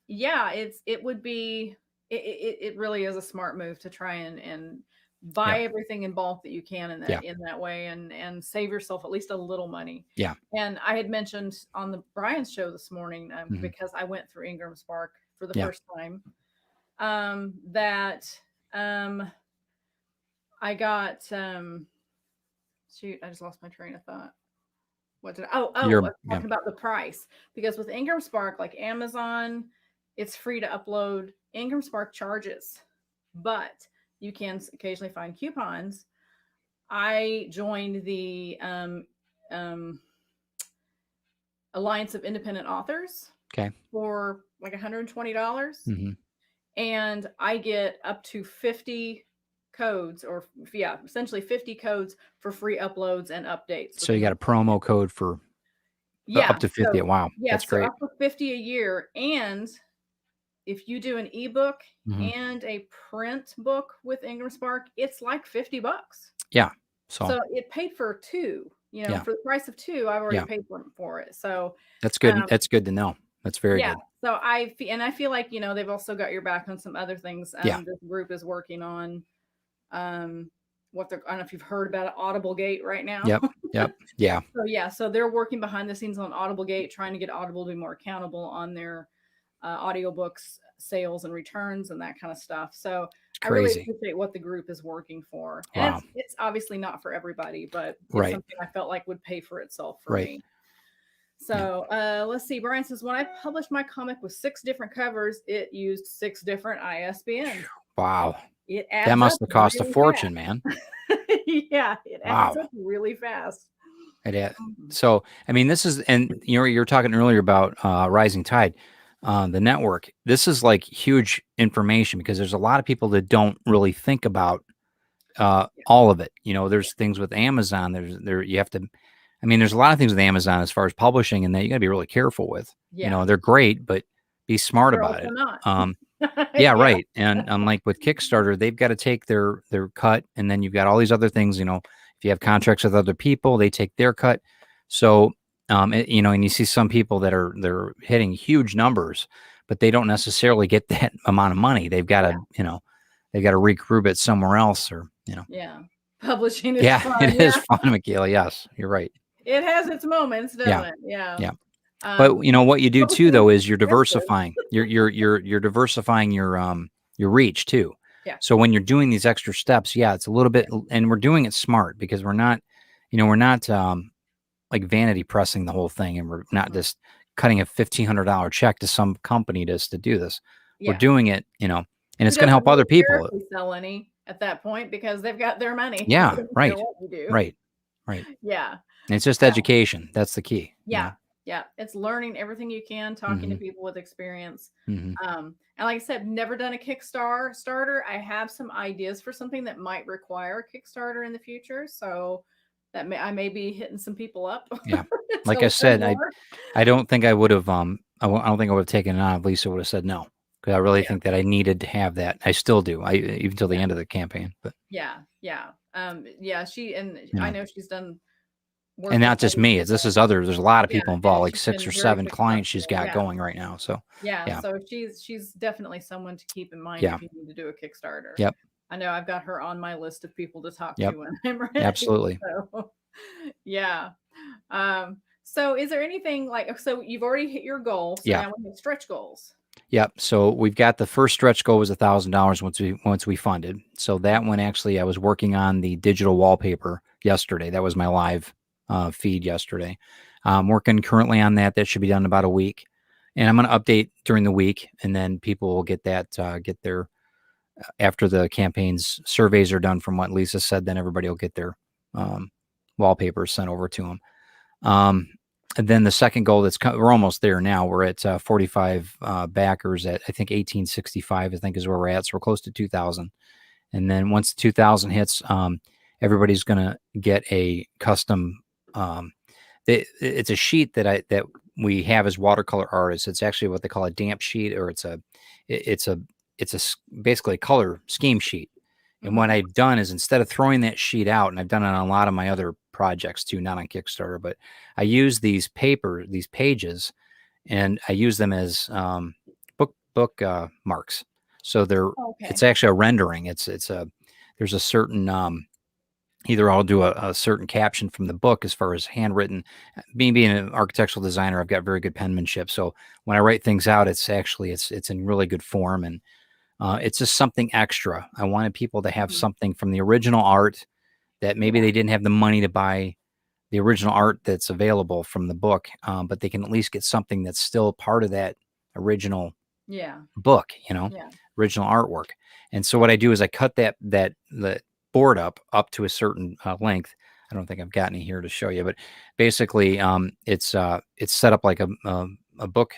yeah, it would be, it really is a smart move to try and buy Yep. everything in bulk that you can Yeah. in that way and save yourself at least a little money. Yeah. And I had mentioned on the Brian's show this morning, Mhm. because I went through Ingram Spark for the Yeah. first time, that, I got, shoot, I just lost my train of thought. What did I was Yeah. talking about the price, because with Ingram Spark, like Amazon, it's free to upload. Ingram Spark charges, but you can occasionally find coupons. I joined the Alliance of Independent Authors Okay. for like $120, Mhm. and I get up to 50 codes, or yeah, essentially 50 codes for free uploads and updates. So you got a promo code for Yeah, up to 50. so Wow. yeah, That's so great. up to 50 a year, and if you do an ebook Mhm. and a print book with Ingram Spark, it's like $50. Yeah. So So it paid for 2, yeah. for the price of 2, I've already Yeah. paid for it. So, That's good. um, That's good to know. That's very yeah, good. so I feel like, they've also got your back on some other things. Yeah. This group is working on, I don't know if you've heard about Audible Gate right now. Yep. Yep. Yeah. So yeah, so they're working behind the scenes on Audible Gate, trying to get Audible to be more accountable on their audiobooks sales and returns and that kind of stuff. So I really crazy. appreciate what the group is working for. And Wow. it's obviously not for everybody, but it's Right. something I felt like would pay for itself for Right. me. So let's see. Brian says, when I published my comic with 6 different covers, it used 6 different ISBNs. Wow. It adds That must up have cost a really fortune, man. fast. Yeah, it adds Wow. up really fast. So, I mean, this is, and you know, you were talking earlier about Rising Tide, the network. This is like huge information because there's a lot of people that don't really think about all of it. You know, there's things with Amazon. You have to. I mean, there's a lot of things with Amazon as far as publishing, and that you got to be really careful with. Yeah. You know, they're great, but be smart They're about it. also not. Yeah, right. And unlike with Kickstarter, they've got to take their cut, and then you've got all these other things. You know, if you have contracts with other people, they take their cut. So, you know, and you see some people that they're hitting huge numbers, but they don't necessarily get that amount of money. They've got to, you know, they've got to regroup it somewhere else, or you know. Yeah, publishing is fun. It is fun, Michaela. Yes, you're right. It has its moments, doesn't it? Yeah. Yeah. But you know what you do too, though, is you're diversifying. You're diversifying your reach too. Yeah. So when you're doing these extra steps, it's a little bit, and we're doing it smart because we're not like vanity pressing the whole thing, and we're not just cutting a $1,500 check to some company to do this. We're doing it, you know, and it's going to help other people. Sell any at that point because they've got their money. Yeah. Right. Right. Yeah. And it's just education. That's the key. Yeah. Yeah. It's learning everything you can, talking to people with experience. And like I said, never done a Kickstarter. I have some ideas for something that might require a Kickstarter in the future. So that I may be hitting some people up. Yeah. Like I said, I don't think I would have, I don't think I would have taken it on if Lisa would have said no. Because I really think that I needed to have that. I still do. Even till the end of the campaign. But yeah. I know she's done. And not just me. This is others. There's a lot of people involved, like 6 or 7 clients she's got going right now. So so she's definitely someone to keep in mind if you need to do a Kickstarter. Yep. I know I've got her on my list of people to talk to when I'm ready. Absolutely. So, yeah. So is there anything so you've already hit your goal. So now we have stretch goals. Yep. So we've got the first stretch goal was $1,000 once we funded. So that one, actually, I was working on the digital wallpaper yesterday. That was my live feed yesterday. I'm working currently on that. That should be done in about a week, and I'm going to update during the week, and then people will get that get their after the campaign's surveys are done. From what Lisa said, then everybody will get their wallpapers sent over to them. And then the second goal we're almost there now. We're at 45 backers at, I think, 1865, I think is where we're at. So we're close to 2,000. And then once 2,000 hits, everybody's going to get a custom, it's a sheet that we have as watercolor artists. It's actually what they call a damp sheet, or it's basically a color scheme sheet. And what I've done is, instead of throwing that sheet out, and I've done it on a lot of my other projects too, not on Kickstarter, but I use these pages, and I use them as book marks. So it's actually a rendering. There's a certain either I'll do a certain caption from the book as far as handwritten. Being an architectural designer, I've got very good penmanship. So when I write things out, it's in really good form, and it's just something extra. I wanted people to have something from the original art that maybe they didn't have the money to buy the original art that's available from the book, but they can at least get something that's still part of that original book, original artwork. And so what I do is I cut the board up to a certain length. I don't think I've gotten it here to show you, but basically it's set up like a book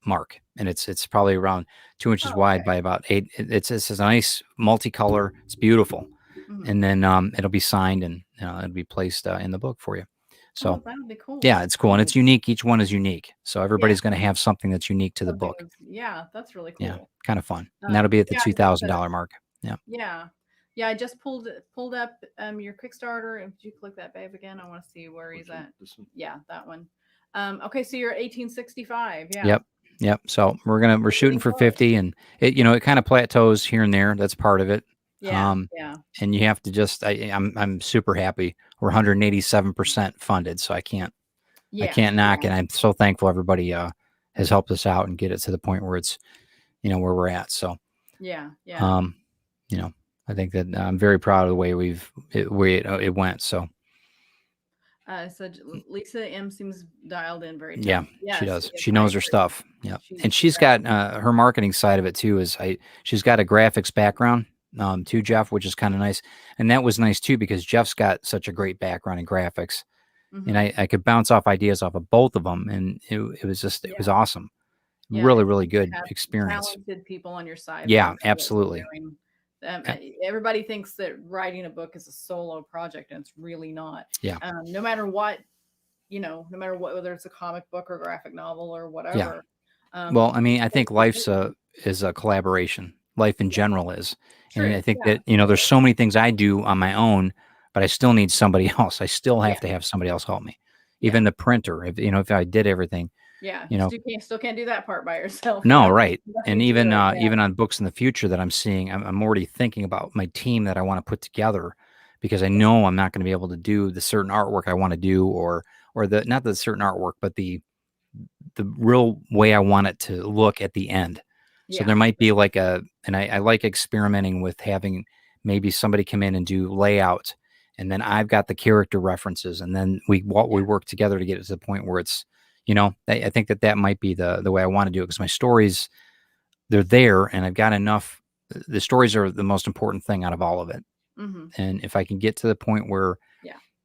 mark, and it's probably around 2 inches wide by about 8. It's a nice multicolor. It's beautiful. And then it'll be signed, and it'll be placed in the book for you. So that would be cool. Yeah, it's cool, and it's unique. Each one is unique, so everybody's going to have something that's unique to the book. Yeah, that's really cool. Yeah, kind of fun. And that'll be at the $2,000 mark. Yeah. I just pulled up your Kickstarter. If you click that, babe, again, I want to see where he's at. Yeah, that one. Okay, so you're at 1865. Yeah. Yep. So we're shooting for 50, and it kind of plateaus here and there. That's part of it. Yeah. And you have to I'm super happy. We're 187% funded, so I can't knock it. I'm so thankful everybody has helped us out and get it to the point where it's, where we're at. So Yeah. You know, I think that I'm very proud of the way it went. So So Lisa M seems dialed in very yeah, tough. she Yes, does. yes, She I knows her agree. stuff. Yeah, and She's she's got her marketing side of it too. She's got a graphics background too, Jeff, which is kind of nice. And that was nice too because Jeff's got such a great background in graphics, and I could bounce off ideas off of both of them, and it was just it was awesome. Yeah, Really, it's really nice to good have experience. talented people on your side. Yeah, that know what they're absolutely. doing. Everybody thinks that writing a book is a solo project, and it's really not. Yeah. No matter what, no matter what, whether it's a comic book or graphic novel or whatever. Well, I mean, I think life's is a collaboration. Life in general is. True. And I think that, there's so many things I do on my own, but I still need somebody else. I still have to have somebody else help me. Even the printer, if I did everything. Yeah. Still can't do that part by yourself. No, right. And even on books in the future that I'm seeing, I'm already thinking about my team that I want to put together because I know I'm not going to be able to do the certain artwork I want to do or not the certain artwork, but the real way I want it to look at the end. So there might be and I like experimenting with having maybe somebody come in and do layout, and then I've got the character references, and then we work together to get it to the point where it's, I think that might be the way I want to do it because my stories, they're there, and I've got enough. The stories are the most important thing out of all of it. Mm-hmm. And if I can get to the point where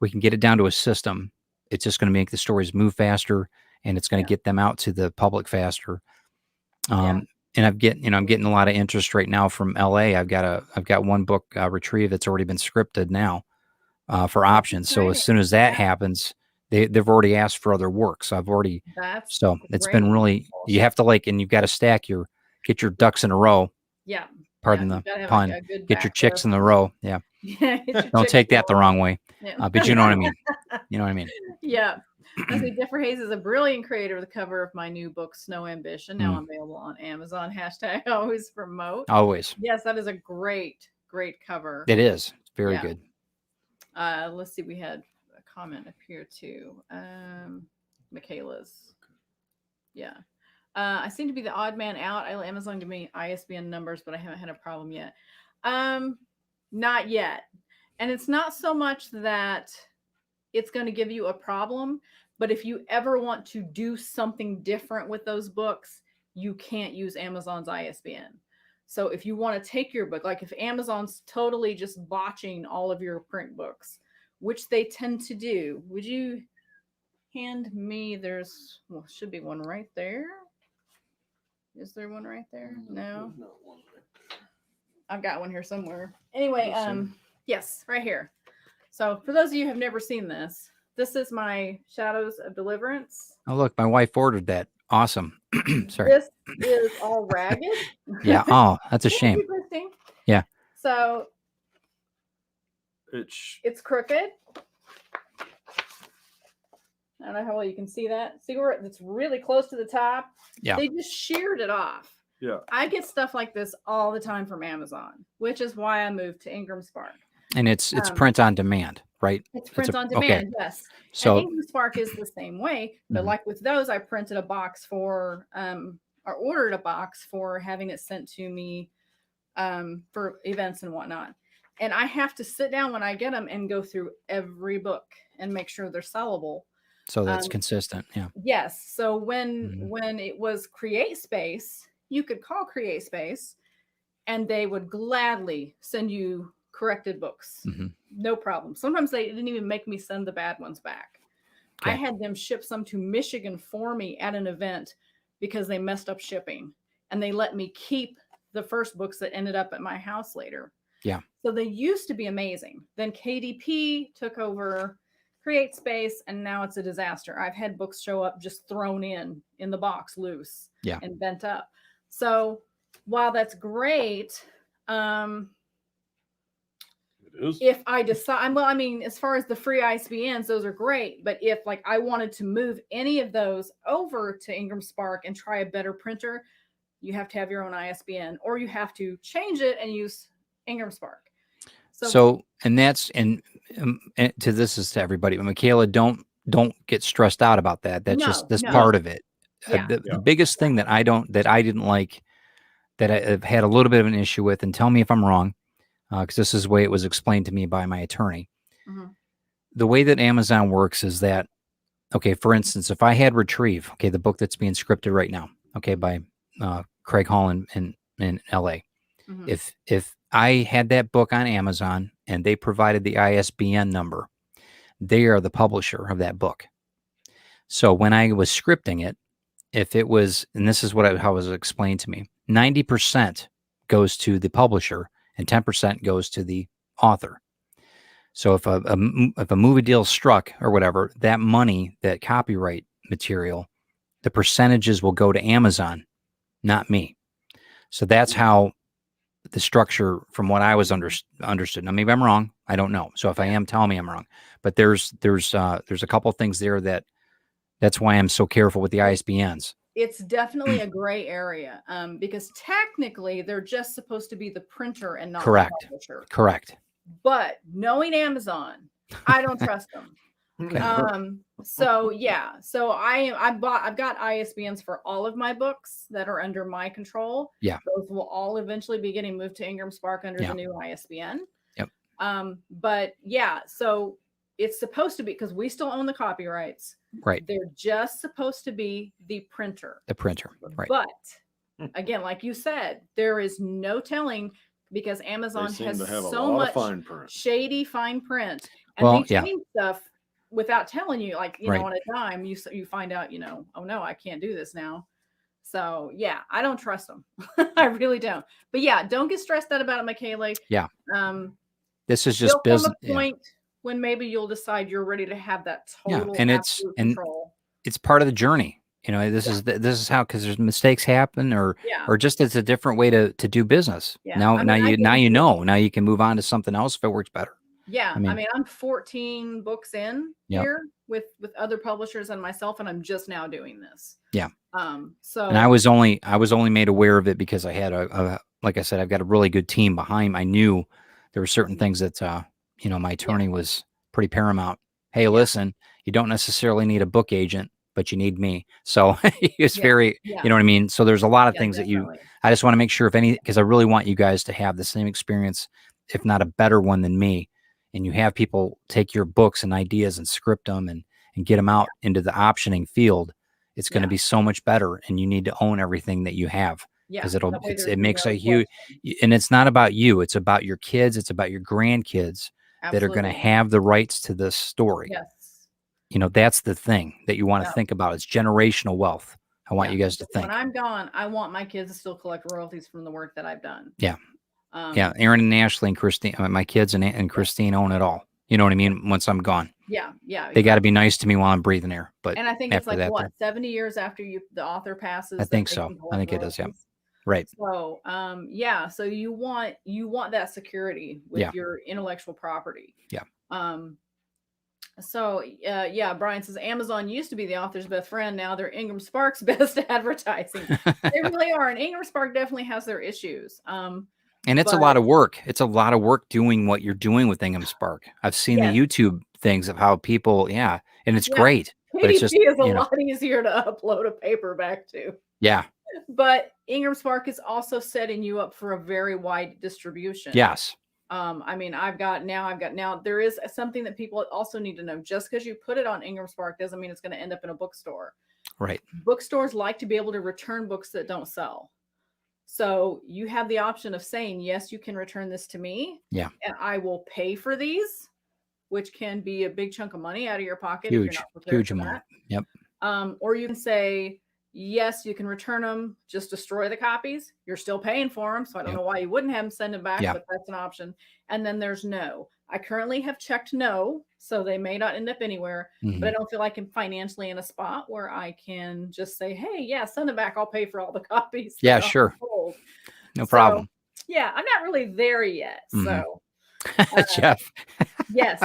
we can get it down to a system, it's just going to make the stories move faster, and it's going to get them out to the public faster. And I'm getting a lot of interest right now from LA. I've got one book retrieved that's already been scripted now for options. So as soon as that happens, they've already asked for other work. So I've already, it's been really, you have to and you've got to get your ducks in a row. Yeah. Pardon the pun. Get your chicks in the row. Yeah. Don't take that the wrong way. Yeah. But you know what I mean. You know what I mean? Yeah. I see Jeffrey Hayes is a brilliant creator of the cover of my new book, Snow Ambition, now available on Amazon. # always promote. Always. Yes, that is a great cover. It is. It's very good. Let's see. We had a comment up here too. Michaela's. Yeah. I seem to be the odd man out. Amazon give me ISBN numbers, but I haven't had a problem yet. Not yet. And it's not so much that it's going to give you a problem, but if you ever want to do something different with those books, you can't use Amazon's ISBN. So if you want to take your book, like if Amazon's totally just botching all of your print books, which they tend to do, would you hand me, should be one right there. Is there one right there? No. I've got one here somewhere. Anyway, yes, right here. So for those of you who have never seen this, this is my Shadows of Deliverance. Oh, look, my wife ordered that. Awesome. Sorry. This is all ragged. Yeah. Oh, that's a shame. Yeah. So it's crooked. I don't know how well you can see that. See where it's really close to the top? Yeah. They just sheared it off. Yeah. I get stuff like this all the time from Amazon, which is why I moved to Ingram Spark. And it's print on demand, right? It's print on demand, yes. So and Ingram Spark is the same way, but like with those, I printed a box or ordered a box for having it sent to me for events and whatnot. And I have to sit down when I get them and go through every book and make sure they're sellable. So that's consistent. Yeah. Yes. So when it was CreateSpace, you could call CreateSpace and they would gladly send you corrected books. No problem. Sometimes they didn't even make me send the bad ones back. Okay. I had them ship some to Michigan for me at an event because they messed up shipping, and they let me keep the first books that ended up at my house later. Yeah. So they used to be amazing. Then KDP took over CreateSpace, and now it's a disaster. I've had books show up just thrown in the box loose and bent up. So while that's great, if I decide, well, I mean, as far as the free ISBNs, those are great. But if I wanted to move any of those over to Ingram Spark and try a better printer, you have to have your own ISBN, or you have to change it and use Ingram Spark. So and that's and this is to everybody. But Michaela, don't get stressed out about that. That's just part of it. The biggest thing that I didn't like that I've had a little bit of an issue with, and tell me if I'm wrong, because this is the way it was explained to me by my attorney. Mhm. The way that Amazon works is that, okay, for instance, if I had Retrieve, okay, the book that's being scripted right now, okay, by Craig Hall in LA. Mhm. If I had that book on Amazon and they provided the ISBN number, they are the publisher of that book. So when I was scripting it, if it was, and this is how it was explained to me, 90% goes to the publisher and 10% goes to the author. So if a movie deal struck or whatever, that money, that copyright material, the percentages will go to Amazon, not me. So that's how the structure, from what I was understood. Now maybe I'm wrong. I don't know. So if I am, tell me I'm wrong. But there's a couple of things there that's why I'm so careful with the ISBNs. It's definitely a gray area, because technically they're just supposed to be the printer and not Correct. the publisher. Correct. But knowing Amazon, I don't trust them. So yeah, so I've got ISBNs for all of my books that are under my control. Yeah. Those will all eventually be getting moved to Ingram Spark under Yeah. the new ISBN. Yep. But yeah, so it's supposed to be, because we still own the copyrights. Right. They're just supposed to be the printer. The printer. Right. But again, like you said, there is no telling, because They Amazon seem has to have a so lot much of fine print. shady fine print, and Well, they yeah. change stuff without telling you. Like, you Right. know, on a dime, you find out, oh no, I can't do this now. So yeah, I don't trust them. I really don't. But yeah, don't get stressed out about it, Michaela. Yeah. This is There'll just business. come a point when maybe you'll decide you're ready to have that total and absolute control. It's part of the journey. This is how, because there's mistakes happen, or just it's a different way to do business. Yeah. Now you know. Now you can move on to something else if it works better. Yeah. I mean, I'm 14 books in here with other publishers and myself, and I'm just now doing this. Yeah. So, and I was only made aware of it because I had like I said, I've got a really good team behind. I knew there were certain things that my attorney was pretty paramount. Hey, listen, you don't necessarily need a book agent, but you need me. So it's very, you know what I mean? So there's a lot of things definitely. I just want to make sure, because I really want you guys to have the same experience, if not a better one than me. And you have people take your books and ideas and script them and get them out into the optioning field. It's going to be so much better, and you need to own everything that you have, because it makes a huge, and it's not about you. It's about your kids. It's about your grandkids that are going to have the rights to this story. Yes. That's the thing that you want to think about. It's generational wealth. I want you guys to think. When I'm gone, I want my kids to still collect royalties from the work that I've done. Yeah. Aaron and Ashley and Christine, my kids and Christine own it all. You know what I mean? Once I'm gone. Yeah. Yeah. They got to be nice to me while I'm breathing air. But and I think it's like, what, 70 years after the author passes? I think so. I think it is. Yeah. Right. So, so you want that security with your intellectual property. Yeah. So, Brian says Amazon used to be the author's best friend. Now they're Ingram Spark's best advertising. They really are. And Ingram Spark definitely has their issues. And it's a lot of work. It's a lot of work doing what you're doing with Ingram Spark. I've seen the YouTube things of how people, and it's great. But it's just, is a lot easier to upload a paperback to. Yeah. But Ingram Spark is also setting you up for a very wide distribution. Yes. I've got now, there is something that people also need to know. Just because you put it on Ingram Spark doesn't mean it's going to end up in a bookstore. Right. Bookstores like to be able to return books that don't sell. So you have the option of saying, yes, you can return this to me. Yeah. And I will pay for these, which can be a big chunk of money out of your pocket. Huge amount. Yep. Or you can say, yes, you can return them, just destroy the copies. You're still paying for them. So I don't know why you wouldn't have them send them back, but that's an option. And then there's no. I currently have checked no, so they may not end up anywhere, but I don't feel like I'm financially in a spot where I can just say, hey, send them back. I'll pay for all the copies. Yeah, sure. No problem. Yeah, I'm not really there yet. So, Jeff. Yes.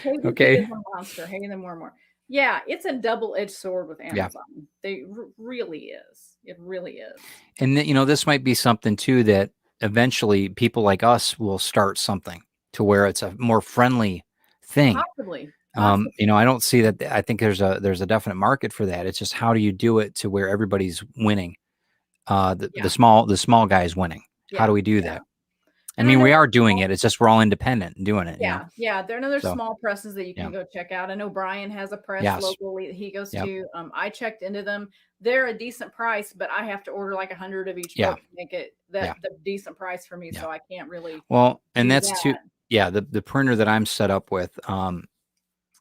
Okay. Is a monster. Hating them more and more. Yeah, it's a double-edged sword with Amazon. They really is. It really is. And this might be something too that eventually people like us will start something to where it's a more friendly thing. Possibly. I don't see that. I think there's a definite market for that. It's just, how do you do it to where everybody's winning? the Yeah. small guys winning. How Yeah, do we do yeah. that? I And I mean, know we are there's doing small- it. It's just we're all independent and doing it. You know? Yeah, there are other So, small presses that you can yeah. go check out. I know Brian has a press Yes. locally that he goes Yep. to. I checked into them. They're a decent price, but I have to order like 100 of each Yeah. book to make it Yeah. the decent price for me. Yeah. So I can't really Well, and do that's that. too. Yeah, the printer that I'm set up with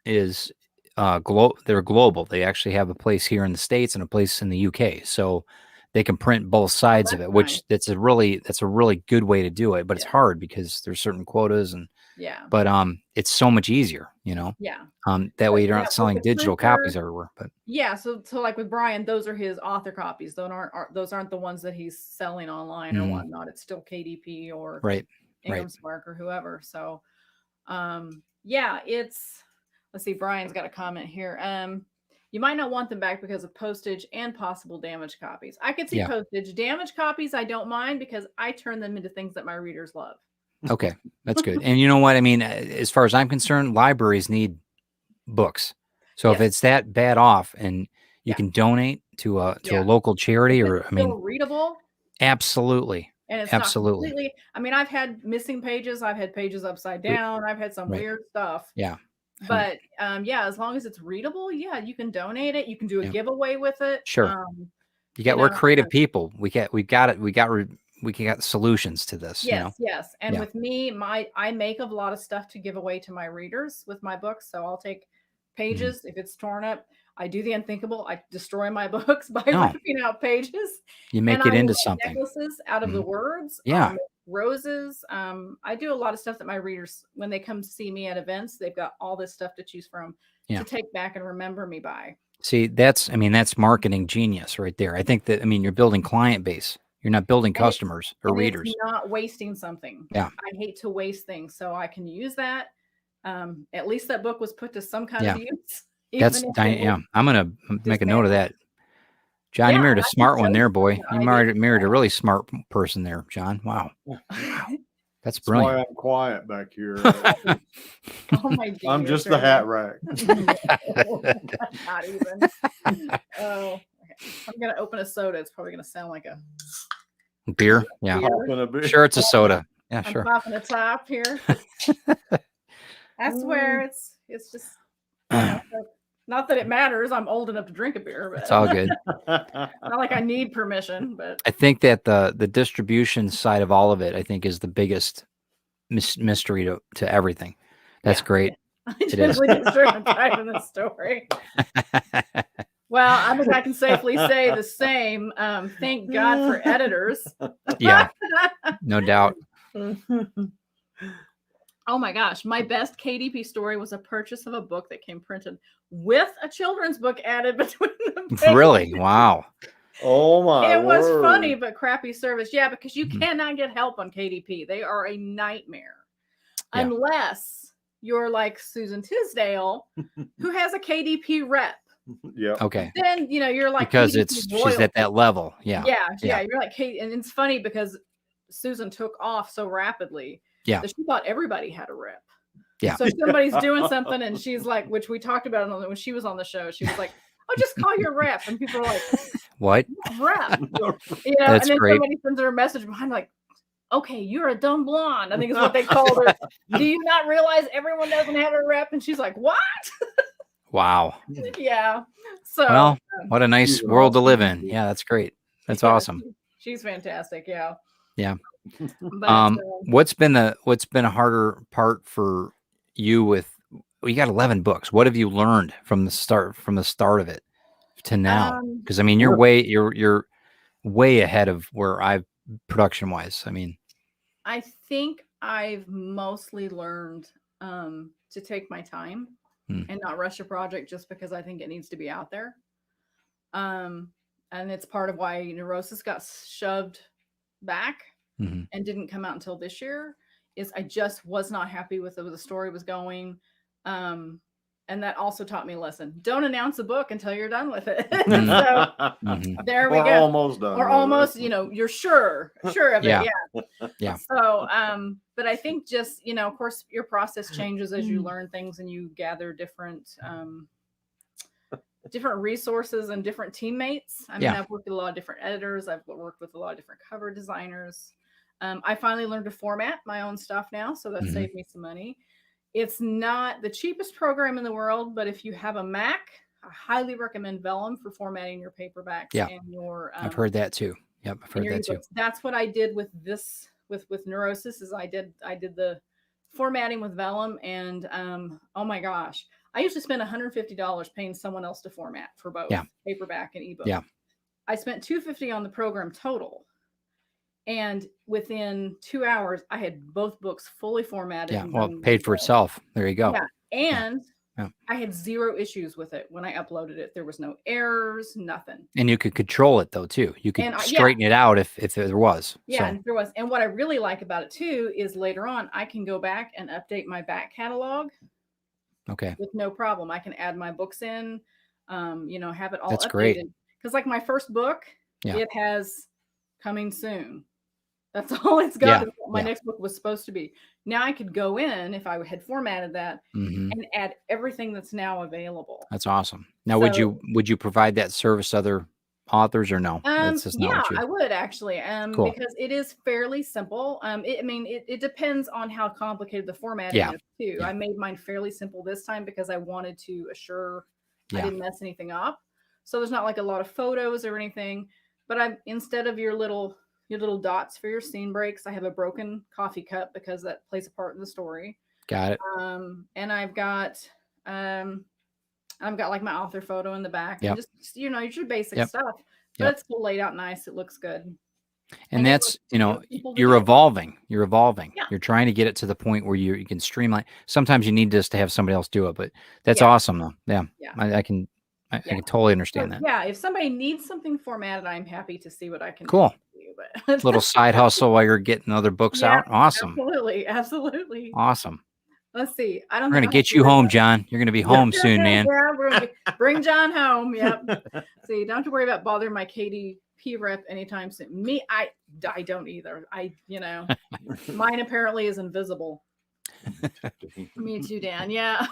is they're global. They actually have a place here in the States and a place in the UK. So they can print both sides of that's it, which nice. that's a really good way to do it. But it's Yeah. hard because there's certain quotas Yeah, but it's so much easier, you know. yeah. That way you're Yeah, not with selling the digital printer, copies everywhere. But yeah, so like with Brian, those are his author copies. Those aren't the ones that he's selling online or whatnot. It's still KDP or right. Ingram Spark or whoever. So yeah, let's see, Brian's got a comment here. You might not want them back because of postage and possible damaged copies. I could see Yeah. postage. Damaged copies I don't mind because I turn them into things that my readers love. Okay, that's good. And you know what I mean? As far as I'm concerned, libraries need books. So if Yes. it's that bad off, and you Yeah. can donate to a Yeah. local charity, If or it's I mean, still readable absolutely, and it's absolutely. not completely. I mean, I've had missing pages. I've had pages upside down. I've had some Right. weird stuff. Yeah. But yeah, as long as it's readable, yeah, you can donate it. You can do a Yeah. giveaway with it. Sure. We're know, creative people. We got solutions to this. You know. Yes. And Yeah. with me, I make a lot of stuff to give away to my readers with my books. So I'll take pages if it's torn up. I do the unthinkable. I destroy my books by No. ripping out pages. You make And it I into make something. necklaces out of the words. Yeah. Roses. I do a lot of stuff that my readers, when they come see me at events, they've got all this stuff to choose from Yeah. to take back and remember me by. See, that's marketing genius right there. I think that, you're building client base. You're not building customers or And readers. it's not wasting something. Yeah. I hate to waste things. So I can use that. At least that book was put to some kind of use. That's, even if it was I'm going to make a note of that. John, you Yeah, married a I think smart one Joe's there, boy. got You an married idea. a really smart person there, John. Wow. That's That's brilliant. why I'm quiet back here. Oh my I'm goodness, just the hat rack. No, not even. Oh, okay. I'm gonna open a soda. It's probably gonna sound like a Beer? Yeah. beer. Popping a bit. Sure, it's a soda. Yeah, I'm sure. popping the top here. I swear it's just not that it matters. I'm old enough to drink a beer, but It's all good. not like I need permission. But I think that the distribution side of all of it, I think, is the biggest mystery to everything. That's Yeah. great. I It is. generally just stereotype in this story. Well, I think I can safely say the same. Thank God for editors. Yeah, no doubt. Oh my gosh. My best KDP story was a purchase of a book that came printed with a children's book added between the pages. Really? Wow. Oh my! It was word. funny, but crappy service. Yeah, because you cannot get help on KDP. They are a nightmare. Yeah. Unless you're like Susan Tisdale, who has a KDP rep. Yeah. Okay. Then, you're like, Because KDP she's royalty. at that level. Yeah. Yeah. You're like Kate, and it's funny because Susan took off so rapidly. Yeah. That she thought everybody had a rep. Yeah. So if somebody's doing something, and she's like, which we talked about when she was on the show, she was like, "Oh, just call your rep," and people are like, What? "Rep," That's and then great. somebody sends her a message behind, like, "Okay, you're a dumb blonde," I think is what they called her. Do you not realize everyone doesn't have a rep? And she's like, "What?" Wow. Yeah. So Well, what a nice She's an world to awesome live in. lady. Yeah, that's great. That's yeah, awesome. She's fantastic. Yeah. Yeah. But What's been a harder part for you with? Well, you got 11 books. What have you learned from the start of it to now? Because you're way ahead of where I've production wise. I think I've mostly learned to take my time and not rush a project just because I think it needs to be out there. And it's part of why Neurosis got shoved back and didn't come out until this year. Is I just was not happy with the story was going. And that also taught me a lesson. Don't announce a book until you're done with it. So there we Or go. almost done. Or with almost, it. you're sure of it. Yeah. Yeah. So, but I think just, of course, your process changes as you learn things and you gather different different resources and different teammates. I mean, Yeah. I've worked with a lot of different editors. I've worked with a lot of different cover designers. I finally learned to format my own stuff now, so that saved me some money. It's not the cheapest program in the world, but if you have a Mac, I highly recommend Vellum for formatting your paperbacks and your. I've heard that too. Yep, I've heard that too. That's what I did with this with Neurosis. Is I did the formatting with Vellum, and oh my gosh, I used to spend $150 paying someone else to format for both paperback and ebook. Yeah, I spent $250 on the program total. And within 2 hours, I had both books fully formatted. Yeah, well, paid for itself. There you go. Yeah, and I had 0 issues with it when I uploaded it. There was no errors, nothing. And you could control it though too. You could straighten it out if there was. Yeah, and there was. And what I really like about it too is later on I can go back and update my back catalog. Okay. With no problem, I can add my books in. Have it all. That's updated. Great. Because like my first book, it has coming soon. That's all it's got. Yeah, My next book was supposed to be. Now I could go in if I had formatted that and add everything that's now available. That's awesome. Now, would you provide that service to other authors or no? I would actually, because it is fairly simple. It depends on how complicated the formatting is too. I made mine fairly simple this time because I wanted to assure I didn't mess anything up. So there's not like a lot of photos or anything. But instead of your little dots for your scene breaks, I have a broken coffee cup because that plays a part in the story. Got it. And I've got like my author photo in the back. And just your basic stuff. But it's still laid out nice. It looks good. And that's you're evolving. You're evolving. Yeah. You're trying to get it to the point where you can streamline. Sometimes you need just to have somebody else do it, but that's awesome though. Yeah. I can totally understand that. Yeah, if somebody needs something formatted, I'm happy to see what I can do. But little side hustle while you're getting other books out. Awesome. Absolutely. Awesome. Let's see. We're gonna get you home, John. You're gonna be home soon, man. Yeah, we're gonna bring John home. Yep. See, don't have to worry about bothering my KDP rep anytime soon. Me, I don't either. Mine apparently is invisible. Me too, Dan. Yeah.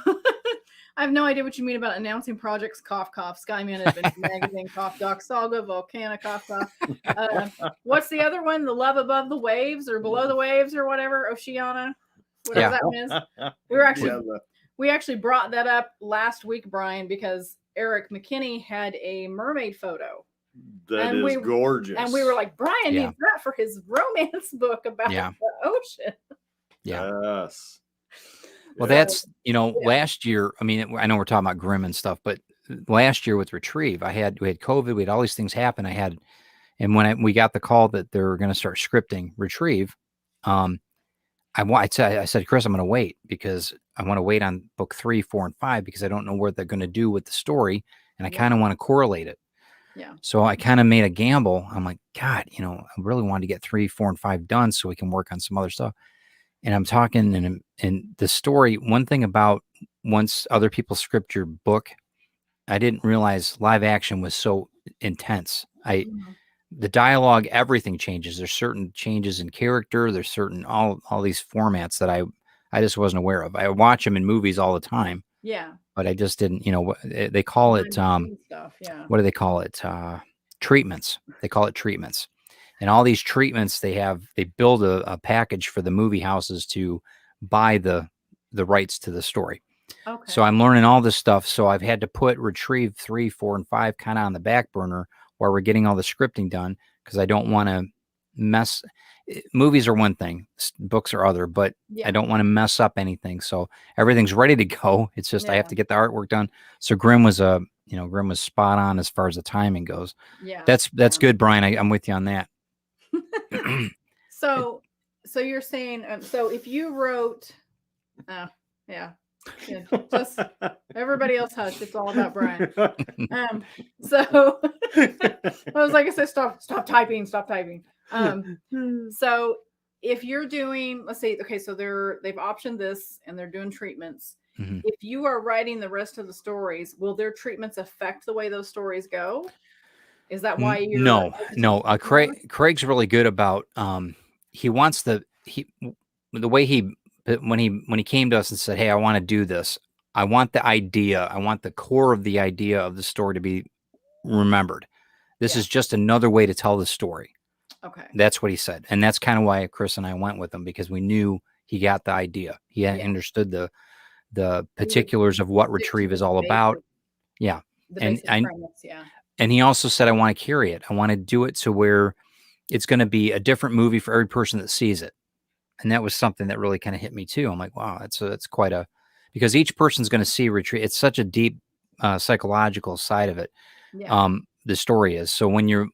I have no idea what you mean about announcing projects. Cough, cough. Skyman Adventure Magazine. Cough, doc. Saga. Volcana. Cough, cough. What's the other one? The Love Above the Waves or Below the Waves or whatever. Oceana. Whatever that one is. We actually brought that up last week, Brian, because Eric McKinney had a mermaid photo. That is gorgeous. And we were like, Brian needs that for his romance book about the ocean. Yeah. Yes. Well, that's, last year, I know we're talking about Grimm and stuff, but last year with Retrieve, we had COVID, we had all these things happen. And when we got the call that they were going to start scripting Retrieve, I said, Chris, I'm going to wait because I want to wait on book 3, 4, and 5 because I don't know what they're going to do with the story. And I kind of want to correlate it. Yeah. So I kind of made a gamble. I'm like, God, I really wanted to get 3, 4, and 5 done so we can work on some other stuff. And I'm talking and the story, one thing about once other people script your book, I didn't realize live action was so intense. The dialogue, everything changes. There's certain changes in character. There's certain, all these formats that I just wasn't aware of. I watch them in movies all the time. Yeah. But I just didn't, they call it, what do they call it? Treatments. They call it treatments. And all these treatments they build a package for the movie houses to buy the rights to the story. Okay. So I'm learning all this stuff. So I've had to put Retrieve 3, 4, and 5 kind of on the back burner while we're getting all the scripting done because I don't want to mess. Movies are one thing, books are other, but I don't want to mess up anything. So everything's ready to go. It's just I have to get the artwork done. So Grimm was spot on as far as the timing goes. Yeah, that's good, Brian. I'm with you on that. So you're saying so if you wrote just everybody else hush, it's all about Brian. So I was like, I said, stop typing. So if you're doing, let's say, okay, so they've optioned this and they're doing treatments. Mm-hmm. If you are writing the rest of the stories, will their treatments affect the way those stories go? Is that why you're no? Craig's really good about he wants when he came to us and said, hey, I want to do this, I want the idea. I want the core of the idea of the story to be remembered. This Yeah. is just another way to tell the story. Okay. That's what he said. And that's kind of why Chris and I went with him, because we knew he got the idea. He understood the particulars of what Retrieve is all about. Yeah. The And basic premise, yeah. And he also said, I want to carry it. I want to do it to where it's going to be a different movie for every person that sees it. And that was something that really kind of hit me too. I'm like, wow, that's quite a, because each person's going to see Retrieve. It's such a deep psychological side of it. Yeah. The story is. So when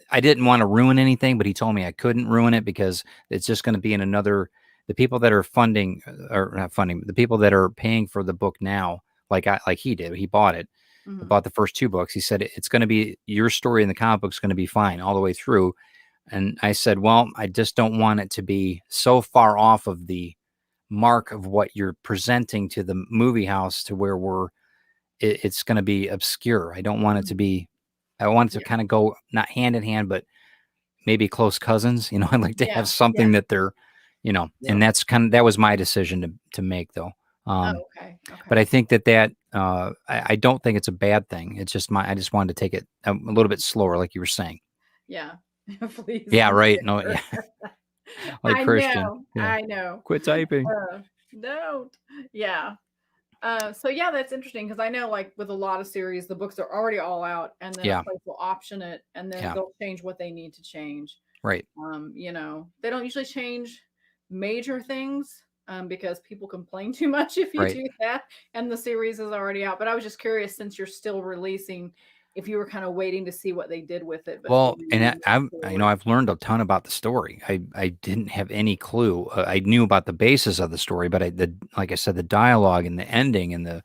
I didn't want to ruin anything, but he told me I couldn't ruin it because it's just going to be in another, the people that are funding, or not funding, the people that are paying for the book now, like he did, he bought it. Mhm. About the first 2 books. He said, it's going to be, your story in the comic book is going to be fine all the way through. And I said, well, I just don't want it to be so far off of the mark of what you're presenting to the movie house to where it's going to be obscure. I don't want it to be, I want it to kind of go not hand in hand, but maybe close cousins. You know, I'd like to have something that they're, you know, and that was my decision to make though. Okay. But I think that I don't think it's a bad thing. It's just I just wanted to take it a little bit slower, like you were saying. Yeah. Please. Yeah, right. No, yeah. Like Christian. I know. Quit typing. Don't. Yeah. So yeah, that's interesting because I know, like with a lot of series, the books are already all out, and then a place will option it, and then they'll change what they need to change. Right. You know, they don't usually change major things. Because people complain too much if you do that, and the series is already out. But I was just curious, since you're still releasing, if you were kind of waiting to see what they did with it. Well, and I've learned a ton about the story. I didn't have any clue. I knew about the basis of the story, but like I said, the dialogue and the ending and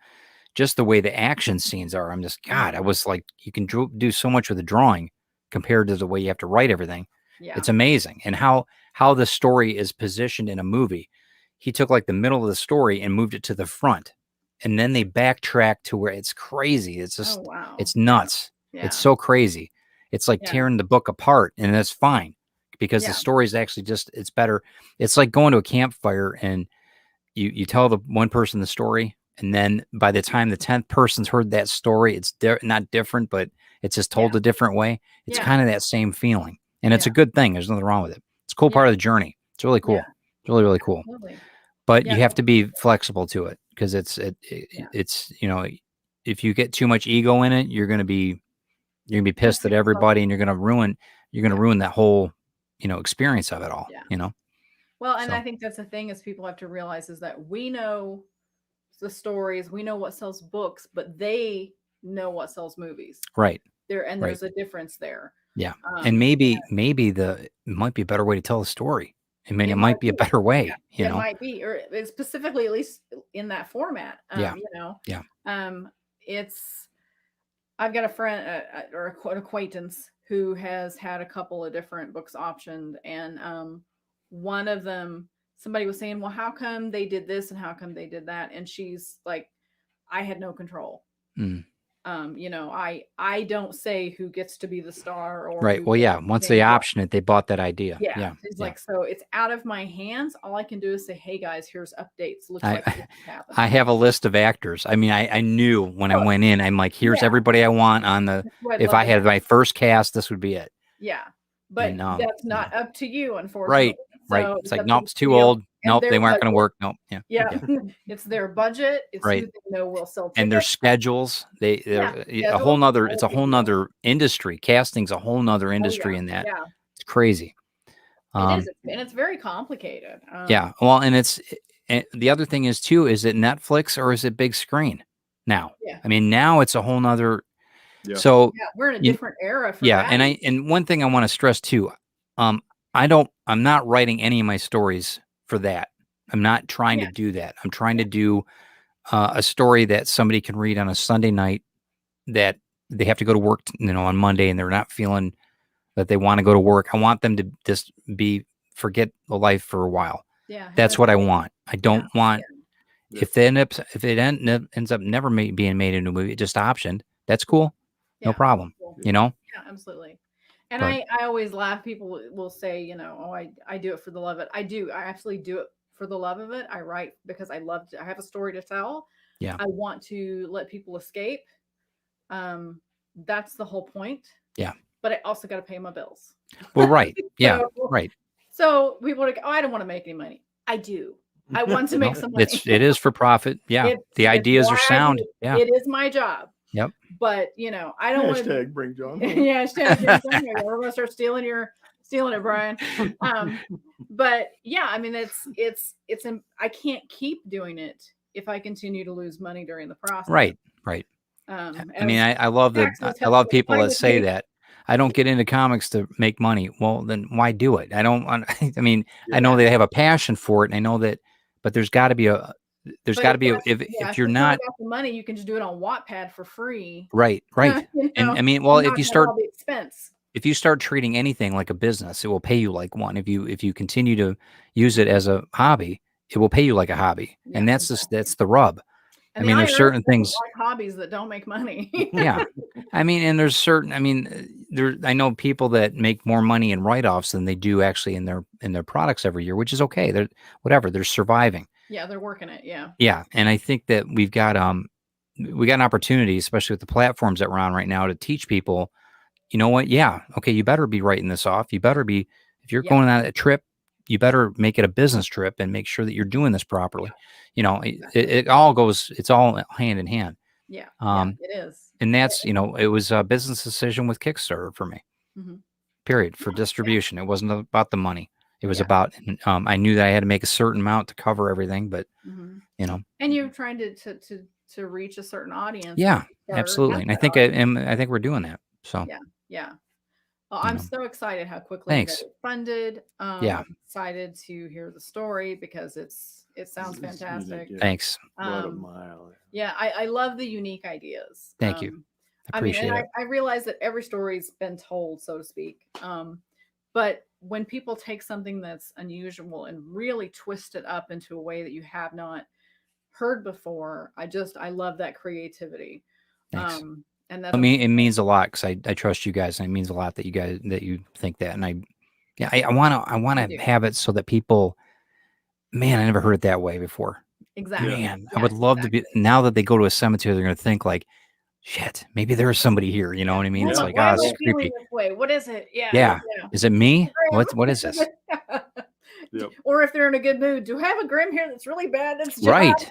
just the way the action scenes are. I'm just, God, I was like, you can do so much with the drawing compared to the way you have to write everything. Yeah. It's amazing. And how the story is positioned in a movie. He took like the middle of the story and moved it to the front, and then they backtrack to where it's crazy. It's just, it's nuts. Yeah. It's so crazy. It's like tearing the book apart, and that's fine because the story is actually it's better. It's like going to a campfire and you tell the one person the story, and then by the time the 10th person's heard that story, it's not different, but it's just told a different way. It's kind of that same feeling, and it's a good thing. There's nothing wrong with it. It's a cool part of the journey. It's really cool. It's really, really cool. Absolutely. But you have to be flexible to it because it's you know, if you get too much ego in it, you're gonna be pissed at everybody, and you're gonna ruin that whole, you know, experience of it all. You know. Well, and I think that's the thing is people have to realize is that we know the stories, we know what sells books, but they know what sells movies. Right. There's a difference there. Yeah, and maybe it might be a better way to tell the story. I mean, it might be a better way, you know. It might be, or specifically, at least in that format. You know. Yeah. I've got a friend or an acquaintance who has had a couple of different books optioned, and one of them, somebody was saying, "Well, how come they did this and how come they did that?" And she's like, "I had no control." You know, I don't say who gets to be the star or right. Well, yeah. Once they option it, they bought that idea. Yeah. It's like, so it's out of my hands. All I can do is say, "Hey guys, here's updates." Looks like this happened. I have a list of actors. I mean, I knew when I went in, I'm like, here's everybody I want on if I had my first cast, this would be it. Yeah. But that's not up to you, unfortunately. Right. So it's like, nope, it's too old. Nope, they weren't going to work. Nope. Yeah. It's their budget. It's who they know will sell tickets. And their schedules. They're a whole nother. It's a whole nother industry. Casting's a whole nother industry in that. Yeah. It's crazy. It is, and it's very complicated. Yeah. Well, and the other thing is too, is it Netflix or is it big screen now? Yeah. I mean, now it's a whole nother. Yeah. So we're in a different era. And one thing I want to stress too, I'm not writing any of my stories for that. I'm not trying to do that. I'm trying to do a story that somebody can read on a Sunday night that they have to go to work, you know, on Monday, and they're not feeling that they want to go to work. I want them to just forget the life for a while. Yeah. That's what I want. I don't want, if it ends up never being made into a movie, just optioned, that's cool. No problem. You know? Yeah, absolutely. And I always laugh. People will say, you know, "Oh, I do it for the love of it." I do. I absolutely do it for the love of it. I write because I have a story to tell. Yeah. I want to let people escape. That's the whole point. Yeah. But I also got to pay my bills. Well, right. Yeah. So, Right. So people are like, oh, I don't want to make any money. I do. I want to make No, some money. it is for profit. Yeah. The ideas are why I sound. do it. Yeah. It is my job. Yep. But I don't want to Hashtag bring John home. yeah, hashtag bring John home. We're gonna start stealing it, Brian. But yeah, I mean it's I can't keep doing it if I continue to lose money during the process. Right. Right. I mean, I love people that say that I don't get into comics to make money. Well, then why do it? I don't want, I mean, I know they have a passion for it, and I know that, but there's got to be if you're not about the money, you can just do it on Wattpad for free. Right. And I mean, well, if you start the expense. If you start treating anything like a business, it will pay you like one. If you continue to use it as a hobby, it will pay you like a hobby. Yeah, and that's the rub. And I mean, there's certain things like hobbies that don't make money. Yeah. I mean, and there's certain, I know people that make more money in write-offs than they do actually in their products every year, which is okay. They're surviving. Yeah, they're working it. Yeah. Yeah. And I think that we got an opportunity, especially with the platforms that we're on right now, to teach people, you know what? Yeah. Okay. You better be writing this off. You better be, if you're going on a trip, you better make it a business trip and make sure that you're doing this properly. It's all hand in hand. Yeah. It is. And that's, it was a business decision with Kickstarter for me, period, for distribution. It wasn't about the money. It was about, I knew that I had to make a certain amount to cover everything, but and you're trying to reach a certain audience. Yeah, absolutely. And I think we're doing that. So yeah. Well, I'm so excited how quickly Thanks. it got funded. I'm excited to hear the story because it sounds fantastic. Yeah. Thanks. What a mile. Yeah, I love the unique ideas. Thank you. I appreciate it. I realize that every story's been told, so to speak. But when people take something that's unusual and really twist it up into a way that you have not heard before, I love that creativity. Thanks. And that it means a lot because I trust you guys, and it means a lot that you think that. And I want to have it so that people, man, I never heard it that way before. Exactly. Man, I would love to be, now that they go to a cemetery, they're going to think like, shit, maybe there's somebody here. You know what I mean? It's like, it's creepy. What is it? Yeah. Is it me? What is this? Yep. Or if they're in a good mood, do I have a grim here that's really bad? That's right.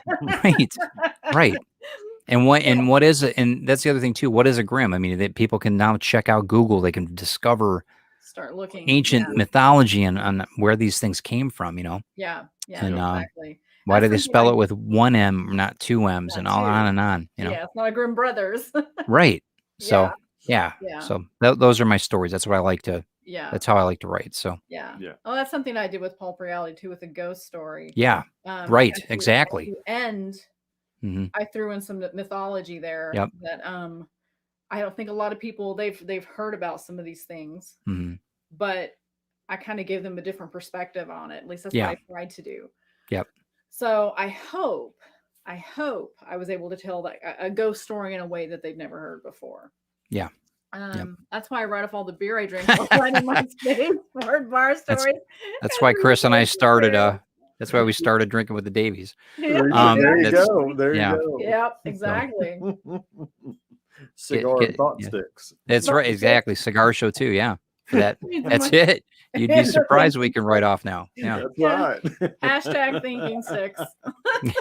And what is it? And that's the other thing too. What is a grim? I mean, that people can now check out Google. They can start looking ancient mythology on where these things came from. Yeah. And exactly. Why do they spell it with one M, not two M's, and all on and on? Yeah, it's not a Grimm Brothers. Right. So yeah. So those are my stories. That's what I like to. Yeah. That's how I like to write. So yeah. Oh, that's something I did with Pulp Reality too, with a ghost story. Yeah. Right. Exactly. And I threw in some mythology there. Yep. That I don't think a lot of people they've heard about some of these things, but I kind of gave them a different perspective on it. At least that's what I tried to do. Yep. So I hope I was able to tell a ghost story in a way that they've never heard before. Yeah. That's why I write off all the beer I drink in my space for bar stories. That's why Chris and I started. That's why we started drinking with the Davies. There you go. There you go. Yep. Exactly. Cigar thought sticks. That's right. Exactly. Cigar show too. Yeah. That's it. You'd be surprised we can write off now. Yeah. That's right. Hashtag thinking sticks.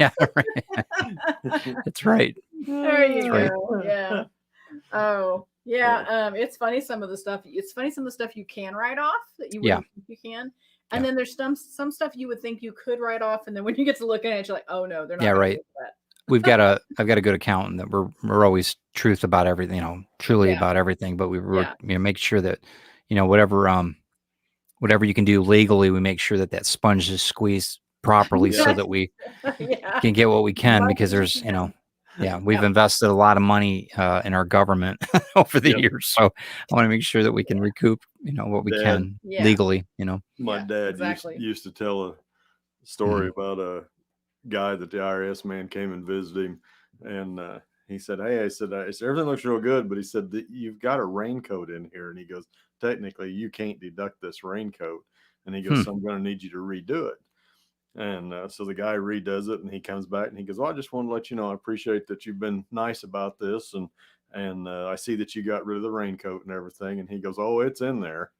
Yeah. Right. That's right. There you go. Yeah. Oh, yeah. It's funny some of the stuff you can write off that you wouldn't think you can. And then there's some stuff you would think you could write off, and then when you get to looking at it, you're like, oh no, they're not. Yeah, right. I've got a good accountant that we're always truth about everything, truly about everything. But we were make sure that, whatever you can do legally, we make sure that sponge is squeezed properly so that we can get what we can, because there's, we've invested a lot of money in our government over the years. So I want to make sure that we can recoup, what we can legally, My dad used to tell a story about a guy that the IRS man came and visited him, and he said, "Hey," I said, "everything looks real good," but he said that you've got a raincoat in here, and he goes, "Technically, you can't deduct this raincoat," and he goes, "So I'm going to need you to redo it." And so the guy redoes it, and he comes back and he goes, "Well, I just want to let you know I appreciate that you've been nice about this, and I see that you got rid of the raincoat and everything." And he goes, "Oh, it's in there."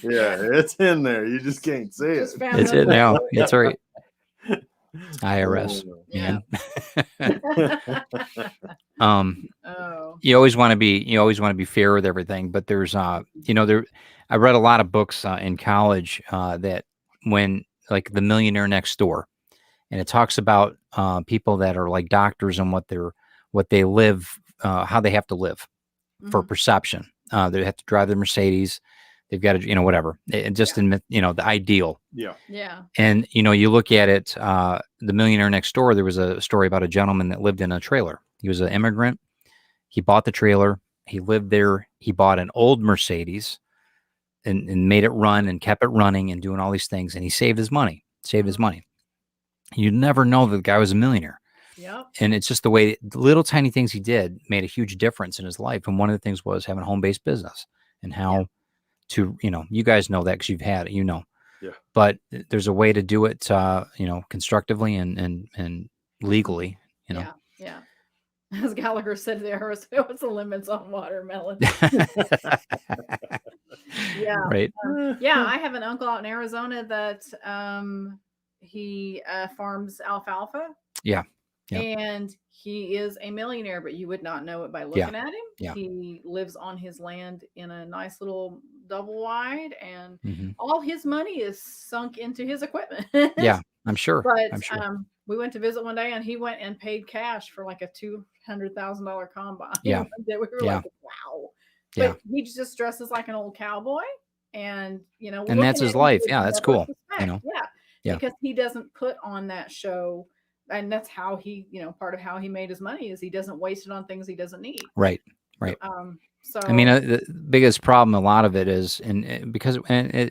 Yeah, it's in there. You just can't see it. It's in now. It's right. IRS, Yeah. man. Oh. You always want to be fair with everything, but there's I read a lot of books in college that when like The Millionaire Next Door, and it talks about people that are like doctors and what they live, how they have to live for perception. They have to drive their Mercedes. They've got to, whatever. And just in, the ideal. Yeah. Yeah. And, you look at it, The Millionaire Next Door, there was a story about a gentleman that lived in a trailer. He was an immigrant. He bought the trailer. He lived there. He bought an old Mercedes and made it run and kept it running and doing all these things. And he saved his money. You'd never know that the guy was a millionaire. Yep. And it's just the way the little tiny things he did made a huge difference in his life. And one of the things was having a home-based business and how to, you guys know that because you've had it, Yeah. But there's a way to do it, constructively and legally, Yeah. Yeah. As Gallagher said, what's the limits on watermelon? Yeah. Right. Yeah. I have an uncle out in Arizona that he farms alfalfa. Yeah. Yep. And he is a millionaire, but you would not know it by looking at him. Yeah. He lives on his land in a nice little double wide, and Mm-hmm. all his money is sunk into his equipment. Yeah, I'm sure. But I'm sure. We went to visit one day, and he went and paid cash for like a $200,000 combine. Yeah. That we were like, wow. Yeah. But he just dresses like an old cowboy, and and that's his life. Yeah, that's cool. Yeah, because he doesn't put on that show. And that's how he, part of how he made his money is he doesn't waste it on things he doesn't need. Right. So I mean, the biggest problem, a lot of it is, because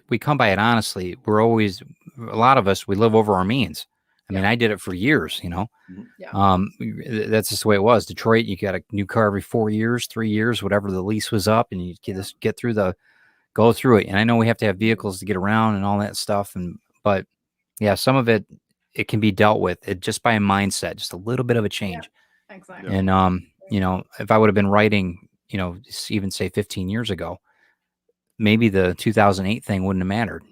we come by it honestly. We're always, a lot of us, we live over our means. I mean, I did it for years. Yeah. That's just the way it was. Detroit, you got a new car every 4 years, 3 years, whatever the lease was up, and you go through it. And I know we have to have vehicles to get around and all that stuff, but yeah, some of it can be dealt with just by a mindset, just a little bit of a change. Yeah, exactly. And if I would have been writing, even say 15 years ago, maybe the 2008 thing wouldn't have mattered.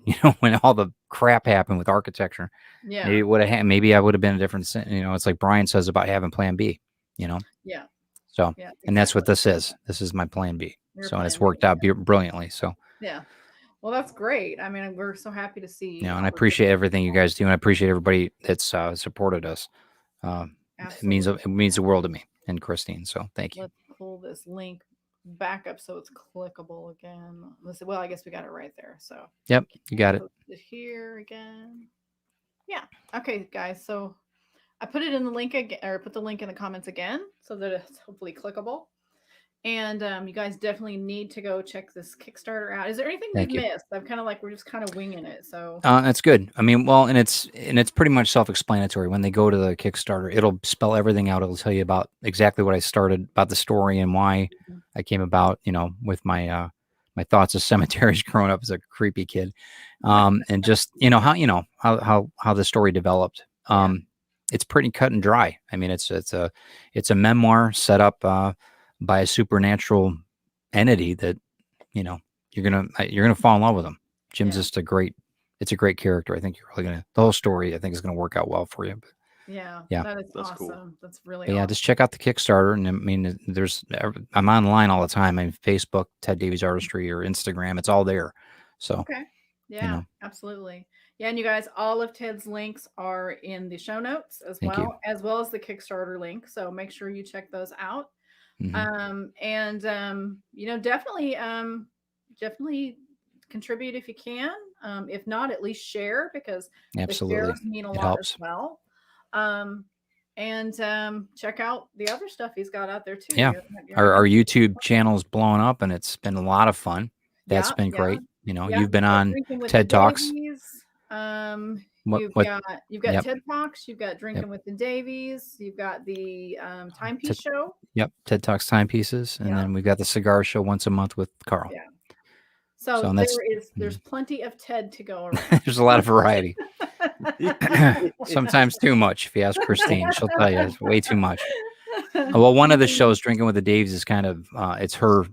When all the crap happened with architecture, maybe it would have. Maybe I would have been a different. It's like Brian says about having Plan B. Yeah. So, exactly. And that's what this is. This is my Plan B. And it's worked out brilliantly. So. Yeah. Well, that's great. I mean, we're so happy to see. And I appreciate everything you guys do, and I appreciate everybody that's supported us. It means the world to me and Christine. So thank you. Let's pull this link back up so it's clickable again. Let's see. Well, I guess we got it right there. So. Yep, you got it. Here again. Yeah. Okay, guys. So I put it in the link again, or put the link in the comments again, so that it's hopefully clickable. And you guys definitely need to go check this Kickstarter out. Is there anything we've missed? I'm kind of like, we're just kind of winging it. So that's good. I mean, well, and it's pretty much self-explanatory. When they go to the Kickstarter, it'll spell everything out. It'll tell you about exactly what I started, about the story and why I came about, with my my thoughts of cemeteries growing up as a creepy kid. And just, how the story developed. It's pretty cut and dry. I mean, it's a memoir set up by a supernatural entity that, you're gonna fall in love with him. Jim's just a great character. I think the whole story, I think, is gonna work out well for you. But yeah, that is that's awesome. Cool. That's really awesome. awesome. Just check out the Kickstarter, and I mean, I'm online all the time. I mean, Facebook, Ted Davies Artistry, or Instagram. It's all there. So okay, yeah, absolutely. Yeah, and you guys, all of Ted's links are in the show notes as well as the Kickstarter link. So make sure you check those out. And definitely contribute if you can. If not, at least share, because absolutely, the shares mean a lot as well. And check out the other stuff he's got out there too. Yeah, our YouTube channel is blowing up, and it's been a lot of fun. That's been great. You've been on TED Talks. You've got TED Talks, you've got Drinking with the Davies, you've got the Timepiece Show. Yep, TED Talks Timepieces, and then we've got the cigar show once a month with Carl. Yeah. So and that's there's plenty of Ted to go around. there's a lot of variety. Sometimes too much. If you ask Christine, she'll tell you it's way too much. Well, one of the shows, Drinking with the Daves, is kind of it's her.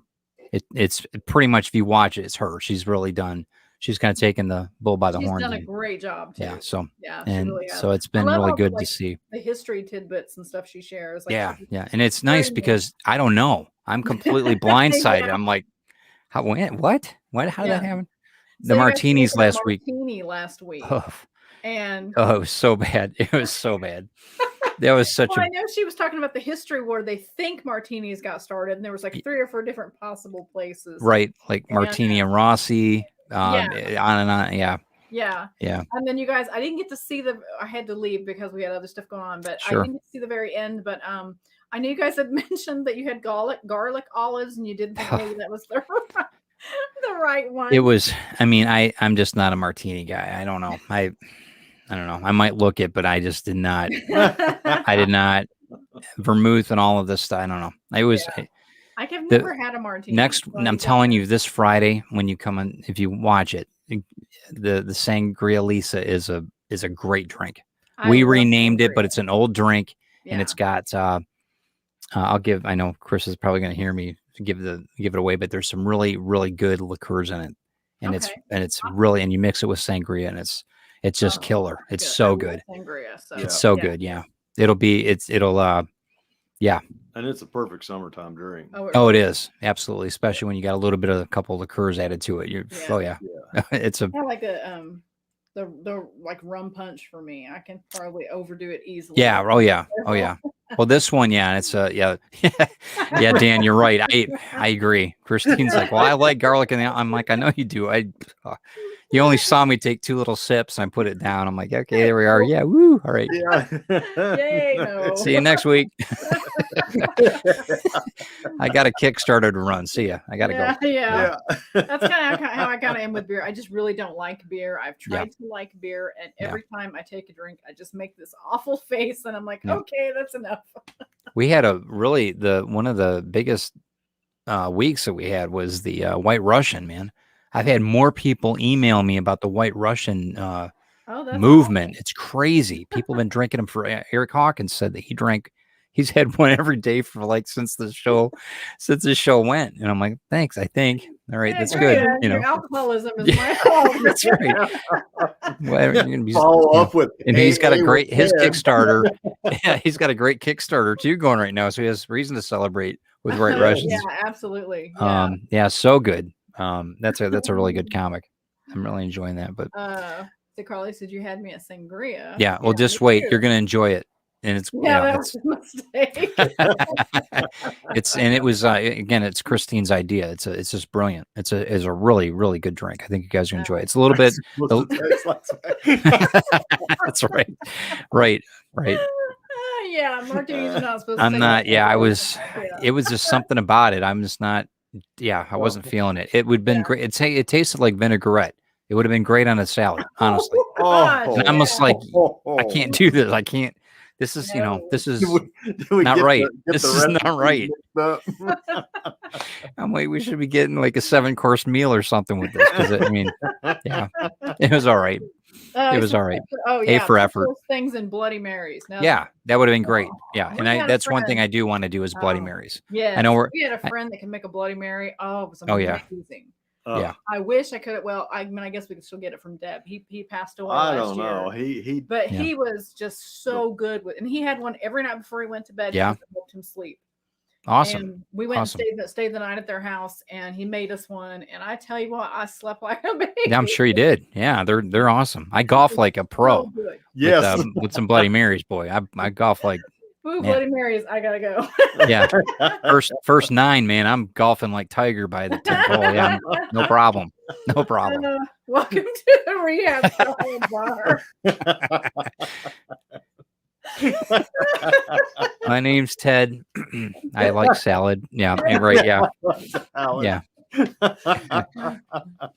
It's pretty much, if you watch it, it's her. She's really done. She's kind of taken the bull by the horns. She's done a great job too. Yeah. So yeah, and really has. so it's been really good to see the history tidbits and stuff she shares. Like, yeah. And it's nice because I don't know. I'm completely blindsided. I'm like, how? When? What? How did that happen? The martinis last week. Martini last week. And it was so bad. It was so bad. That was such I know she was talking about the history where they think martinis got started, and there was like 3 or 4 different possible places. Right, like Martini and Rossi, on and on. Yeah. And then you guys, I didn't get to see I had to leave because we had other stuff going on, but I didn't get to see the very end. But I knew you guys had mentioned that you had garlic olives, and you didn't think maybe that was the right one. It was. I mean, I'm just not a martini guy. I don't know. I don't know. I might look it, but I just did not. I did not. Vermouth and all of this stuff. I don't know. I was. I've never had a martini. I'm telling you, this Friday when you come in, if you watch it, the Sangria Lisa is a great drink. We renamed it, but it's an old drink, and it's got. I know Chris is probably going to hear me give it away, but there's some really, really good liqueurs in it, and it's really, and you mix it with sangria, and it's just killer. It's so good. Sangria, so. It's so good. Yeah. It'll And it's a perfect summertime drink. Oh, it is. Absolutely. Especially when you got a couple of liqueurs added to it. It's a kind of like the like rum punch for me. I can probably overdo it easily. Yeah. Oh yeah. Well, this one, it's yeah, Dan, you're right. I agree. Christine's like, well, I like garlic, and I'm like, I know you do. You only saw me take 2 little sips, and I put it down. I'm like, okay, there we are. Yeah, woo. All right. Yeah. Yay, no. See you next week. I got a Kickstarter to run. See ya. I gotta go. Yeah. That's kind of how I kind of am with beer. I just really don't like beer. I've tried to like beer, and every time I take a drink, I just make this awful face, and I'm like, okay, that's enough. We had one of the biggest weeks that we had was the White Russian, man. I've had more people email me about the White Russian movement. Awesome. It's crazy. People have been drinking them for. Eric Hawkins said that he's had one every day for since the show went. And I'm like, thanks. I think. All right, that's good. Your alcoholism is my fault. That's right. Well, follow up with, and he's got his Kickstarter. Yeah, he's got a great Kickstarter too going right now, so he has reason to celebrate with White Russians. Yeah, absolutely. So good. That's a really good comic. I'm really enjoying that. But so Carly said you had me at sangria. Yeah, well, just wait. You're gonna enjoy it. And it's that was a mistake. It was again, it's Christine's idea. It's just brilliant. It's a really, really good drink. I think you guys will enjoy it. It's a little bit. That's right. Right. Martini's not supposed to. I'm not. Yeah, I was. It was just something about it. I'm just not. Yeah, I wasn't feeling it. It would have been great. It tasted like vinaigrette. It would have been great on a salad, honestly. And I'm just like, I can't do this. I can't. This is, this is not right. This is not right. I'm like, we should be getting like a 7-course meal or something with this. Because it was all right. It was all right. A for effort. Things in Bloody Marys. Now, that would have been great. Yeah, and that's one thing I do want to do is Bloody Marys. Yeah, I know we had a friend that can make a Bloody Mary. Oh, it was amazing. I wish I could. Well, I mean, I guess we could still get it from Deb. He passed away last year. I don't know. But he was just so good with, and he had one every night before he went to bed. Yeah, to help him sleep. Awesome. And we went and stayed the night at their house, and he made us one. And I tell you what, I slept like a baby. Yeah, I'm sure you did. Yeah, they're awesome. I golf like a pro. So yes, with some Bloody Marys, boy. I golf like. Ooh, Bloody Marys, I gotta go. Yeah, first 9, man. I'm golfing like Tiger by the 10th hole. Yeah, no problem. Welcome to the rehab bar. My name's Ted. I like salad. Yeah, right. Yeah, yeah.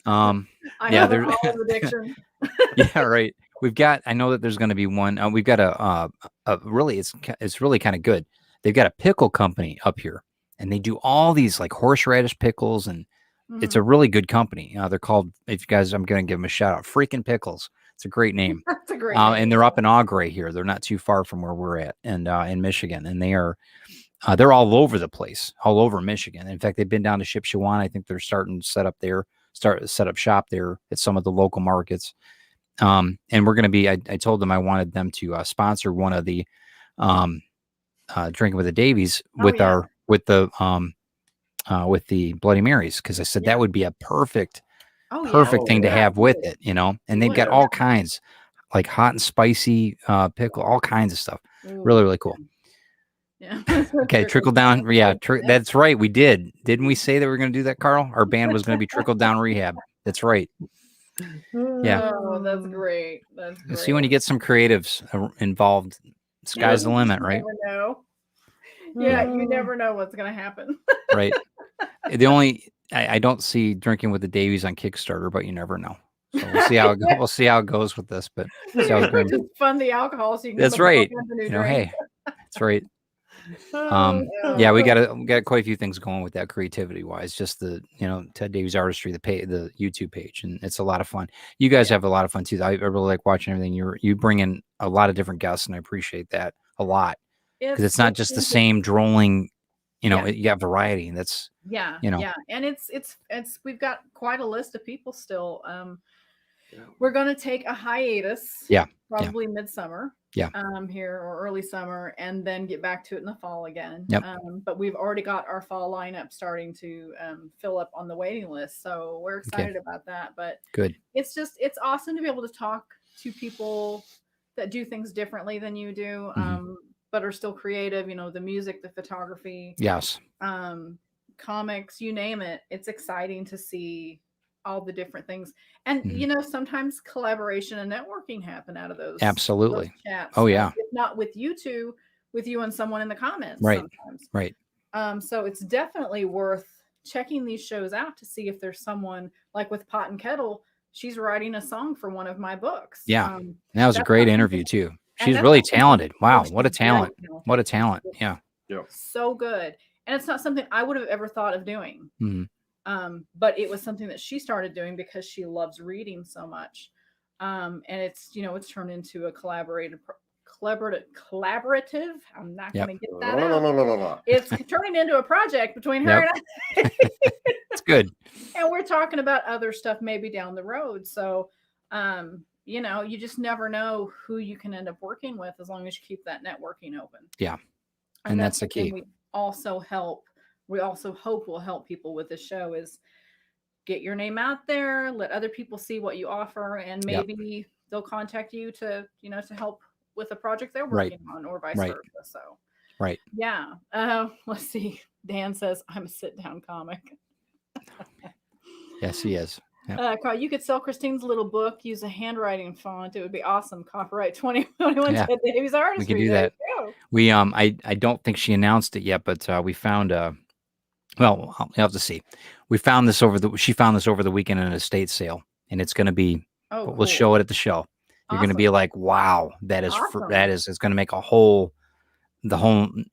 I have an olive addiction. Yeah, right. I know that there's going to be one. We've got a really, it's really kind of good. They've got a pickle company up here, and they do all these like horseradish pickles and It's a really good company. They're called, if you guys, I'm going to give them a shout out, Freaking Pickles. It's a great name. That's a great name. And they're up in Augrey here. They're not too far from where we're at, and in Michigan. And they're all over the place, all over Michigan. In fact, they've been down to Shipshewana. I think they're starting to set up shop there at some of the local markets. And we're going to be, I told them I wanted them to sponsor one of the Drinking with the Davies with the Bloody Marys, because I said that would be a perfect thing to have with it, and they've got all kinds, like hot and spicy pickle, all kinds of stuff. Really, really cool. Yeah. Okay, trickle down. Yeah, that's right. We didn't we say that we were going to do that, Carl? Our band was going to be Trickle Down Rehab. That's right. Yeah. Oh, that's great. That's great. See, when you get some creatives involved, sky's the limit, right? You never know. Yeah, you never know what's going to happen. Right. I don't see Drinking with the Davies on Kickstarter, but you never know. So we'll see how it goes. We'll see how it goes with this, but see how it goes. Just fund the alcohol so you can. That's right. Hey, that's right. Yeah, we got quite a few things going with that creativity wise. Just the Ted Davies Artistry, the YouTube page, and it's a lot of fun. You guys have a lot of fun too. I really like watching everything. You bring in a lot of different guests, and I appreciate that a lot, because it's not just the same drolling. You got variety, and that's and it's we've got quite a list of people still. We're going to take a hiatus. Probably midsummer. Here or early summer, and then get back to it in the fall again. But we've already got our fall lineup starting to fill up on the waiting list, so we're excited about that. But good. It's awesome to be able to talk to people that do things differently than you do, but are still creative. The music, the photography, comics, you name it. It's exciting to see all the different things, and sometimes collaboration and networking happen out of those. Absolutely. Those chats. Oh yeah. If not with you two, with you and someone in the comments. Right. Sometimes. Right. So it's definitely worth checking these shows out to see if there's someone like with Pot and Kettle. She's writing a song for one of my books. Yeah. That was a great interview too. She's really talented. Wow. What a talent. What a talent. Yeah. So good. And it's not something I would have ever thought of doing. But it was something that she started doing because she loves reading so much. And it's turned into a collaborative. I'm not going to get that out. It's turning into a project between her and I. It's good. And we're talking about other stuff maybe down the road. So, you just never know who you can end up working with as long as you keep that networking open. Yeah. And that's the key. We also hope will help people with the show is get your name out there, let other people see what you offer, and maybe they'll contact you to help with a project they're working on, or vice versa. So, let's see. Dan says, I'm a sit-down comic. Yes, he is. Yep. Carl, you could sell Christine's little book, use a handwriting font. It would be awesome. Copyright 2021 Ted Davies Artistry. We can do that. We I don't think she announced it yet, but we found well, I'll have to see. She found this over the weekend in an estate sale, and it's going to be. We'll show it at the show. You're going to be like, wow, that is it's going to make the whole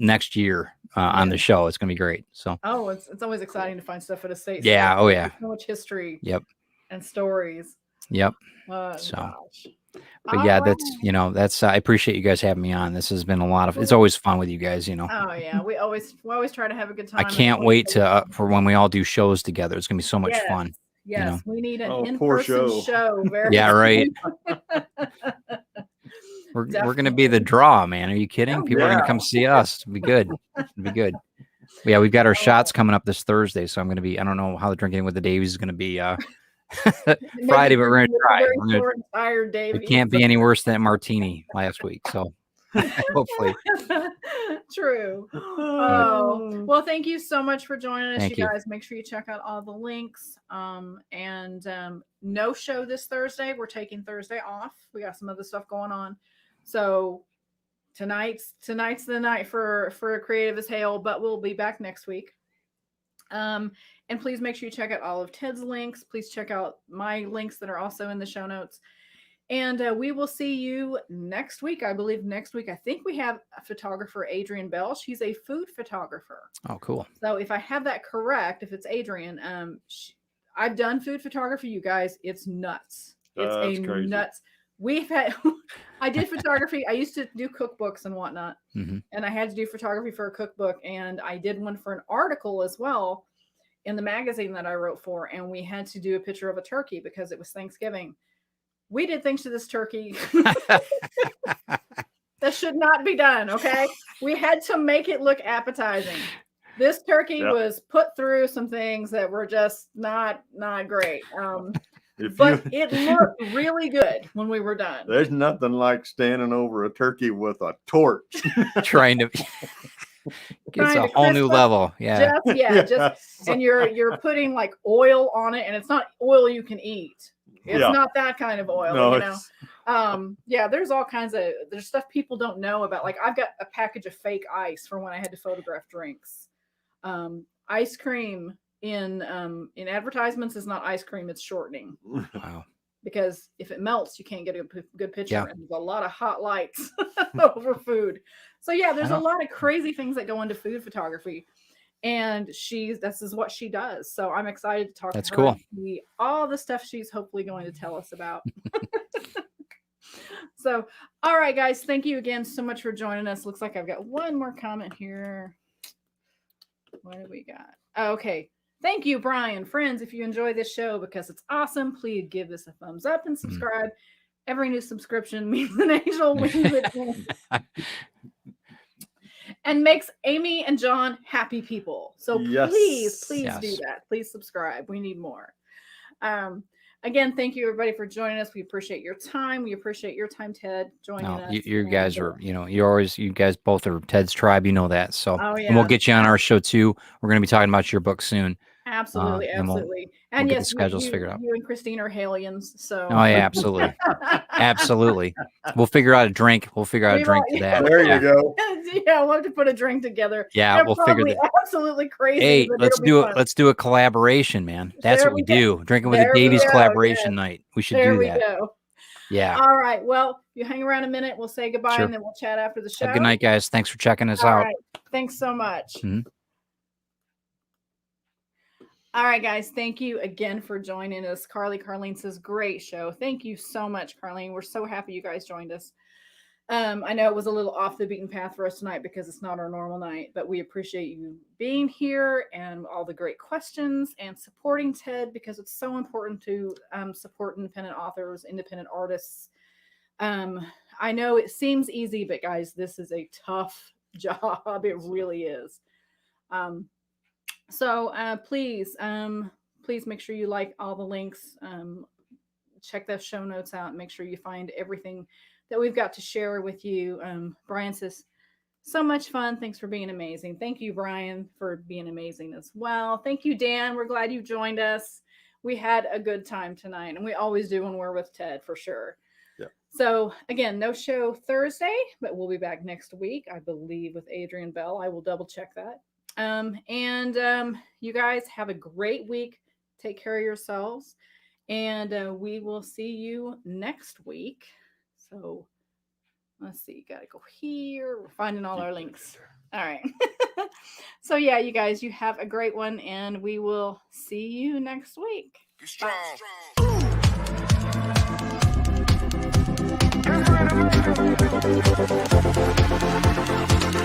next year on the show. It's going to be great. So it's always exciting to find stuff at estate. Yeah. Sale. Oh yeah. So much history. Yep. And stories. Yep. Gosh. But yeah, that's I appreciate you guys having me on. This has been a lot of. It's always fun with you guys. Oh yeah, we always try to have a good time. I can't wait for when we all do shows together. It's gonna be so much fun. Yes, we need an in-person show. Yeah, right. We're gonna be the draw, man. Are you kidding? People are gonna come see us. It'll be good. It'll be good. Yeah, we've got our shots coming up this Thursday, so I'm gonna be. I don't know how the Drinking with the Davies is gonna be. Friday, but we're gonna try. It can't be any worse than Martini last week. So hopefully. True. Well, thank you so much for joining us, you guys. Make sure you check out all the links. No show this Thursday. We're taking Thursday off. We got some other stuff going on. So tonight's the night for Creative as Hale, but we'll be back next week. And please make sure you check out all of Ted's links. Please check out my links that are also in the show notes. And we will see you next week. I believe next week, I think we have a photographer, Adrian Bell. She's a food photographer. Oh, cool. So if I have that correct, if it's Adrian, I've done food photography, you guys. It's nuts. It's crazy. nuts. We've had, I did photography. I used to do cookbooks and whatnot. And I had to do photography for a cookbook. And I did one for an article as well in the magazine that I wrote for. And we had to do a picture of a turkey because it was Thanksgiving. We did things to this turkey that should not be done. Okay. We had to make it look appetizing. This turkey was put through some things that were just not great. But it looked really good when we were done. There's nothing like standing over a turkey with a torch. Trying to it's a whole new level. Yeah. Just and you're putting like oil on it, and it's not oil you can eat. It's not that kind of oil, no, you know. There's all kinds of there's stuff people don't know about. Like I've got a package of fake ice for when I had to photograph drinks. Ice cream in advertisements is not ice cream, it's shortening. Wow. Because if it melts, you can't get a good picture. And there's a lot of hot lights over food. So there's a lot of crazy things that go into food photography. And this is what she does. So I'm excited to talk to her. That's cool. All the stuff she's hopefully going to tell us about. So, all right, guys, thank you again so much for joining us. Looks like I've got one more comment here. What do we got? Okay. Thank you, Brian. Friends, if you enjoy this show because it's awesome, please give this a thumbs up and subscribe. Every new subscription means an angel wins it and makes Amy and John happy people. So please do that. Please subscribe. We need more. Again, thank you everybody for joining us. We appreciate your time. We appreciate your time, Ted, joining us. You guys are, you guys both are Ted's tribe. You know that. So and we'll get you on our show too. We're going to be talking about your book soon. Absolutely. And yes, we'll get the schedules figured out. You and Christine are Halians. So absolutely. Absolutely. We'll figure out a drink. We'll figure out a drink to that. There you go. We'll have to put a drink together. Yeah, we'll figure that. Absolutely crazy. Hey, let's do a collaboration, man. That's what we do. Drinking with the Davies collaboration night. We should do that. There we go. Yeah. All right. Well, you hang around a minute. We'll say goodbye and then we'll chat after the show. Have a good night, guys. Thanks for checking us out. Right. Thanks so much. All right, guys. Thank you again for joining us. Carlene says, great show. Thank you so much, Carlene. We're so happy you guys joined us. I know it was a little off the beaten path for us tonight because it's not our normal night, but we appreciate you being here and all the great questions and supporting Ted because it's so important to support independent authors, independent artists. I know it seems easy, but guys, this is a tough job. It really is. So please make sure you like all the links. Check the show notes out and make sure you find everything that we've got to share with you. Brian says, so much fun. Thanks for being amazing. Thank you, Brian, for being amazing as well. Thank you, Dan. We're glad you joined us. We had a good time tonight, and we always do when we're with Ted, for sure. Yeah. So, again, no show Thursday, but we'll be back next week, I believe, with Adrian Bell. I will double check that. You guys have a great week. Take care of yourselves, and we will see you next week. So let's see, gotta go here. We're finding all our links. All right. So you guys, you have a great one, and we will see you next week. Be strong. Bye.